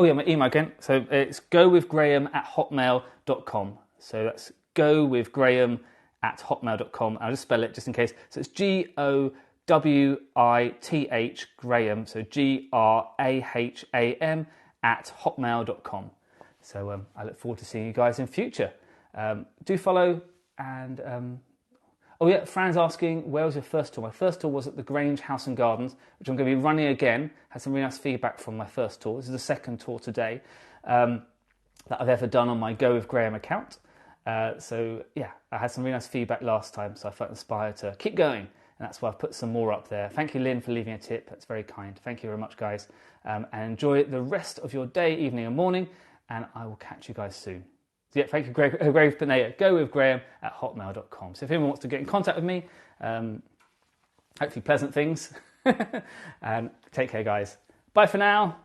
Speaker 1: yeah, my email again. So it's gowithgraham@hotmail.com. So that's gowithgraham@hotmail.com. I'll just spell it just in case. So it's GOWITH Graham. So GRAHAM @hotmail.com. So I look forward to seeing you guys in future. Do follow and oh yeah, Fran's asking, where was your first tour? My first tour was at the Grange House and Gardens, which I'm going to be running again. Had some really nice feedback from my first tour. This is the second tour today that I've ever done on my Go With Graham account. So yeah, I had some really nice feedback last time, so I felt inspired to keep going. And that's why I've put some more up there. Thank you, Lynn, for leaving a tip. That's very kind. Thank you very much, guys. And enjoy the rest of your day, evening and morning. And I will catch you guys soon. So yeah, thank you, Greg Panea. gowithgraham@hotmail.com. So if anyone wants to get in contact with me, hopefully pleasant things. And take care, guys. Bye for now.